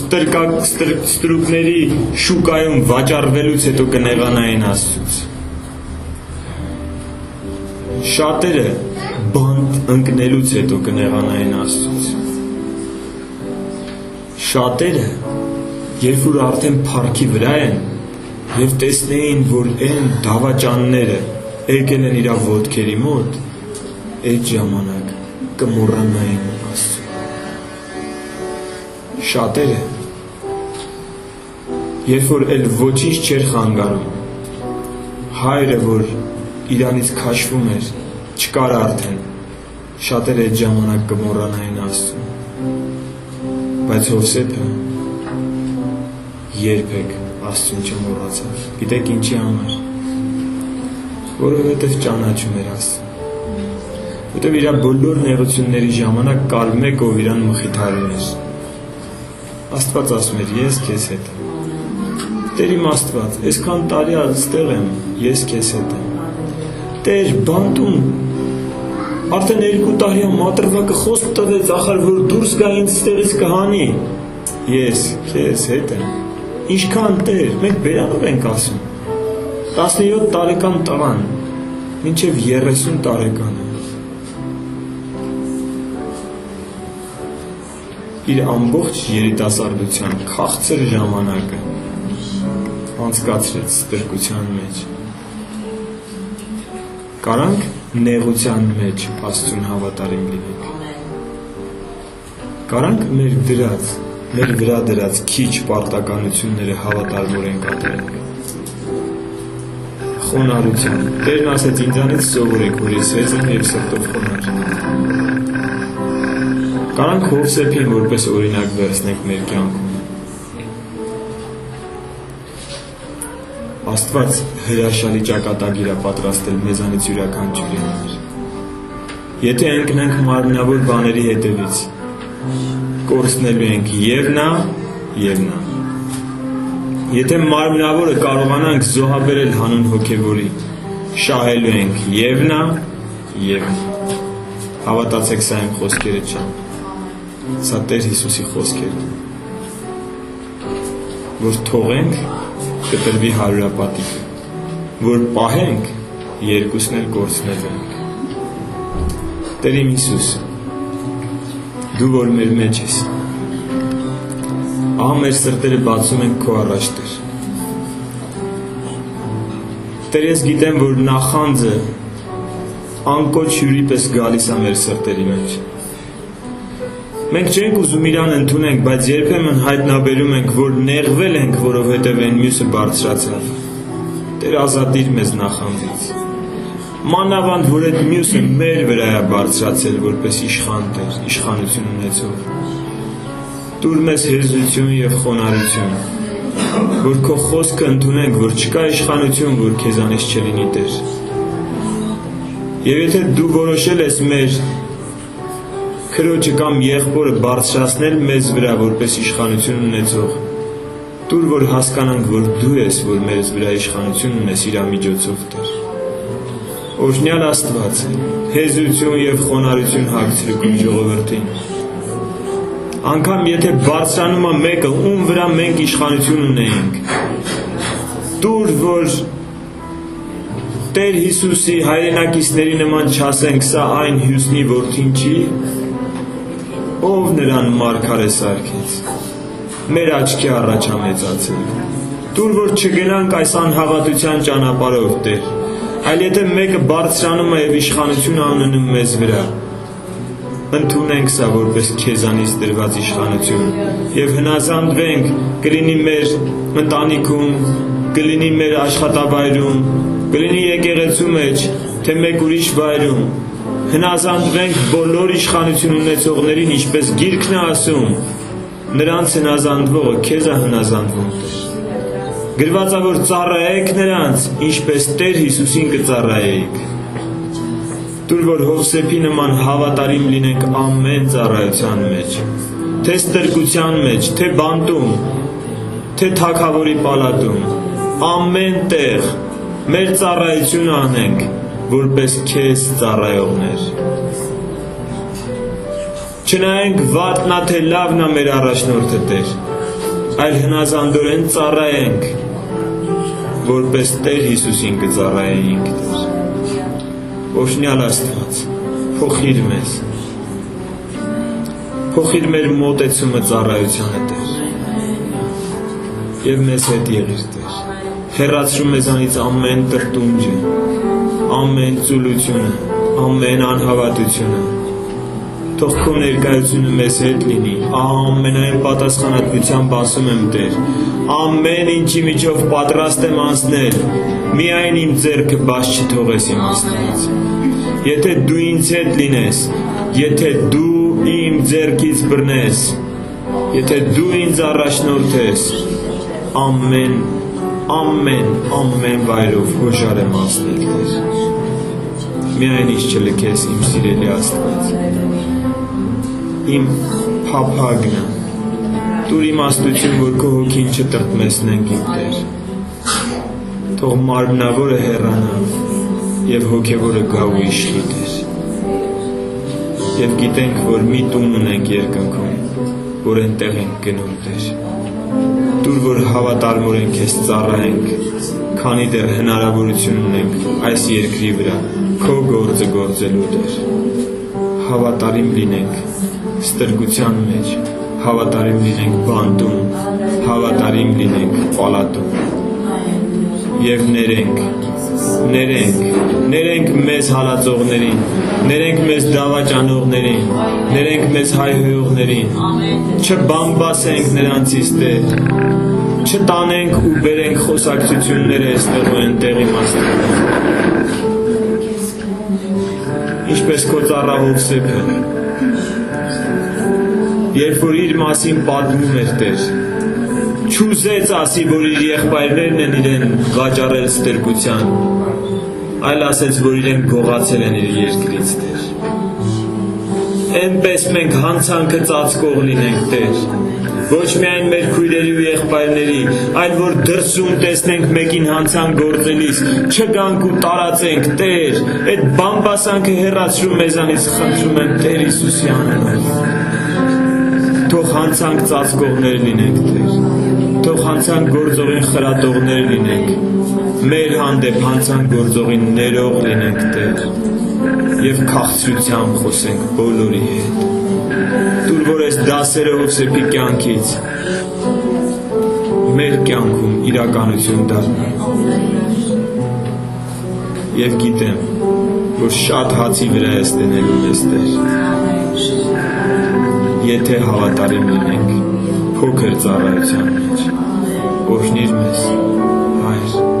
ստրուկների շուկայում վաճառվելուց հետո կնեղանային Աստծուց։ Շատերը բանտ ընկնելուց հետո կնեղանային Աստծուց։ Շատերը, երբ որ արդեն փառքի վրա են եւ տեսնեին, որ այն դավաճանները եկել են իր ոտքերի մոտ, այդ ժամանակ կմոռանային Աստծուն։ Շատերը, երբ որ էլ ոչինչ չէր խանգարում, հայրը, որ իրանից քաշվում էր, չկար արդեն, շատերը այդ ժամանակ կմոռանային Աստծուն։ Բայց Հովսեփը երբեք Աստծուն չմոռացավ։ Գիտեք ինչի համար։ Որովհետև ճանաչում էր Աստծուն։ Որովհետև իր բոլոր նեղությունների ժամանակ կար մեկ, ով իրան մխիթարում էր։ Աստված ասում էր, ես քեզ հետ եմ։ Տեր իմ Աստված, այսքան տարի այստեղ եմ, ես քեզ հետ եմ։ Տեր, բանտում արդեն 2 տարի մատրվակը խոսք տվեց, ախր որ դուրս գա ինձ ստեղից կհանի։ Ես քեզ հետ եմ։ Ինչքան Տեր, մենք բերանով ենք ասում։ 17 տարեկան տղան, մինչև 30 տարեկան է։ Իր ամբողջ երիտասարդության քաղցր ժամանակը անցկացրեց ստրկության մեջ։ Կարանք նեղության մեջ Աստծուն հավատարիմ լինենք։ Կարանք մեր վրա դրած քիչ պարտականությունները հավատարմորեն կատարենք։ Խոնարհություն։ Տերն ասեց ինձանից սովորեք, որ ես հեզ եմ և սրտով խոնարհ։ Կարանք Հովսեփին որպես օրինակ վերցնենք մեր կյանքում։ Աստված հրաշալի ճակատագիր է պատրաստել մեզանից յուրաքանչյուրի համար։ Եթե ընկնենք մարմնավոր բաների հետևից, կորցնելու ենք և նա, և նա։ Եթե մարմնավորը կարողանանք զոհաբերել հանուն հոգևորի, շահելու ենք և նա, և նա։ Հավատացեք, սա իմ խոսքերը չեն։ Սա Տեր Հիսուսի խոսքերը, որ թողենք կտրվի հարյուրապատիկը, որ պահենք երկուսն էլ կորցնել ենք։ Տեր իմ Հիսուս, դու որ մեր մեջ ես։ Ահա մեր սրտերը բացում ենք քո առաջ, Տեր։ Տեր, ես գիտեմ, որ նախանձը անկոչ հյուրի պես գալիս է մեր սրտերի մեջ։ Մենք չենք ուզում իրան ընդունենք, բայց երբեմն հայտնաբերում ենք, որ նեղվել ենք, որովհետև այն մյուսը բարձրացավ։ Տեր, ազատիր մեզ նախանձից։ Մանավանդ, որ այդ մյուսը մեր վրա է բարձրացել, որպես իշխան Տեր, իշխանություն ունեցող։ Տուր մեզ հեզություն և խոնարհություն, որ քո խոսքը ընդունենք, որ չկա իշխանություն, որ քեզանից չլինի, Տեր։ Եվ եթե դու որոշել ես մեր քրոջը կամ եղբորը բարձրացնել մեզ վրա, որպես իշխանություն ունեցող, տուր, որ հասկանանք, որ դու ես, որ մեզ վրա իշխանություն ունես իր միջոցով, Տեր։ Օրհնյալ Աստված, հեզություն և խոնարհություն հագցրու քո ժողովրդին։ Անգամ եթե բարձրանում է մեկը, ում վրա մենք իշխանություն ունենք, տուր, որ Տեր Հիսուսի հայրենակիցների նման չասենք, սա այն Հյուսնի որդին չի, ով նրան մարգարե սարքեց, մեր աչքի առաջ ամեծացել։ Տուր, որ չգնանք այս անհավատության ճանապարհով, Տեր, այլ եթե մեկը բարձրանում է և իշխանություն անունում մեզ վրա, ընդունենք սա որպես քեզանից տրված իշխանություն և հնազանդվենք, կլինի մեր ընտանիքում, կլինի մեր աշխատավայրում, կլինի եկեղեցու մեջ, թե մեկ ուրիշ վայրում, հնազանդվենք բոլոր իշխանություն ունեցողներին, ինչպես Գիրքն է ասում, նրանց հնազանդվողը քեզ է հնազանդվում, Տեր։ Գրված է, որ ծառայեք նրանց, ինչպես Տեր Հիսուսին կծառայեիք։ Տուր, որ Հովսեփի նման հավատարիմ լինենք ամեն ծառայության մեջ, թե ստրկության մեջ, թե բանտում, թե թագավորի պալատում, ամեն տեղ մեր ծառայությունը անենք, որպես քեզ ծառայողներ։ Չնայենք վատն է, թե լավն է մեր առաջնորդը, Տեր, այլ հնազանդորեն ծառայենք, որպես Տեր Հիսուսին կծառայեինք, Տեր։ Օրհնյալ Աստված, փոխիր մեզ, փոխիր մեր մոտեցումը ծառայությանը, Տեր, և մեզ հետ եղիր, Տեր, հեռացրու մեզանից ամեն տրտունջը, ամեն ծուլությունը, ամեն անհավատությունը, թող քո ներկայությունը մեզ հետ լինի, ամենայն պատասխանատվությամբ ասում եմ, Տեր, ամեն ինչի միջով պատրաստ եմ անցնել, միայն իմ ձեռքը բաց չթողես իմ Աստված։ Եթե դու ինձ հետ լինես, եթե դու իմ ձեռքից բռնես, եթե դու ինձ առաջնորդես, ամեն վայրով հոժար եմ անցնել, Տեր։ Միայն ինձ չլքես, իմ սիրելի Աստված։ Իմ փափագն է, տուր իմաստություն, որ քո հոգին չտրտմեցնենք, իմ Տեր։ Թող մարմնավորը հեռանա և հոգևորը գա ու իշխի, Տեր։ Եվ գիտենք, որ մի տուն ունենք երկնքում, որ այնտեղ ենք գնում, Տեր։ Տուր, որ հավատարմորեն քեզ ծառայենք, քանի դեռ հնարավորություն ունենք այս երկրի վրա քո գործը գործելու, Տեր։ Հավատարիմ լինենք ստրկության մեջ, հավատարիմ լինենք բանտում, հավատարիմ լինենք պալատում և ներենք մեզ հալածողներին, ներենք մեզ դավաճանողներին, ներենք մեզ հայհոյողներին, չբամբասենք նրանցից, Տեր, չտանենք ու բերենք խոսակցությունները այստեղ ու այնտեղ իմաստով, ինչպես քո ծառա Հովսեփը, երբ որ իր մասին պատմում էր, Տեր, չուզեց ասի, որ իր եղբայրներն են իրեն վաճառել ստրկության, այլ ասեց, որ իրեն գողացել են իր երկրից, Տեր։ Էնպես մենք հանցանքը ծածկող լինենք, Տեր, ոչ միայն մեր քույրերի ու եղբայրների, այլ որ դրսում տեսնենք մեկին հանցանք գործելիս, չգանք ու տարածենք, Տեր, այդ բամբասանքը հեռացրու մեզանից, խնդրում եմ, Տեր Հիսուսի անունով։ Թող հանցանք ծածկողներ լինենք, Տեր, թող հանցանք գործողին խրատողներ լինենք, մեր հանդեպ հանցանք գործողին ներող լինենք, Տեր, և քաղցրությամբ խոսենք բոլորի հետ։ որ այս դասերը Հովսեփի կյանքից մեր կյանքում իրականություն դառնան։ Եվ գիտեմ, որ շատ հացի վրա ես դնելու մեզ Տեր, եթե հավատարիմ լինենք փոքր ծառայության մեջ։ Օրհնիր մեզ, Հայր։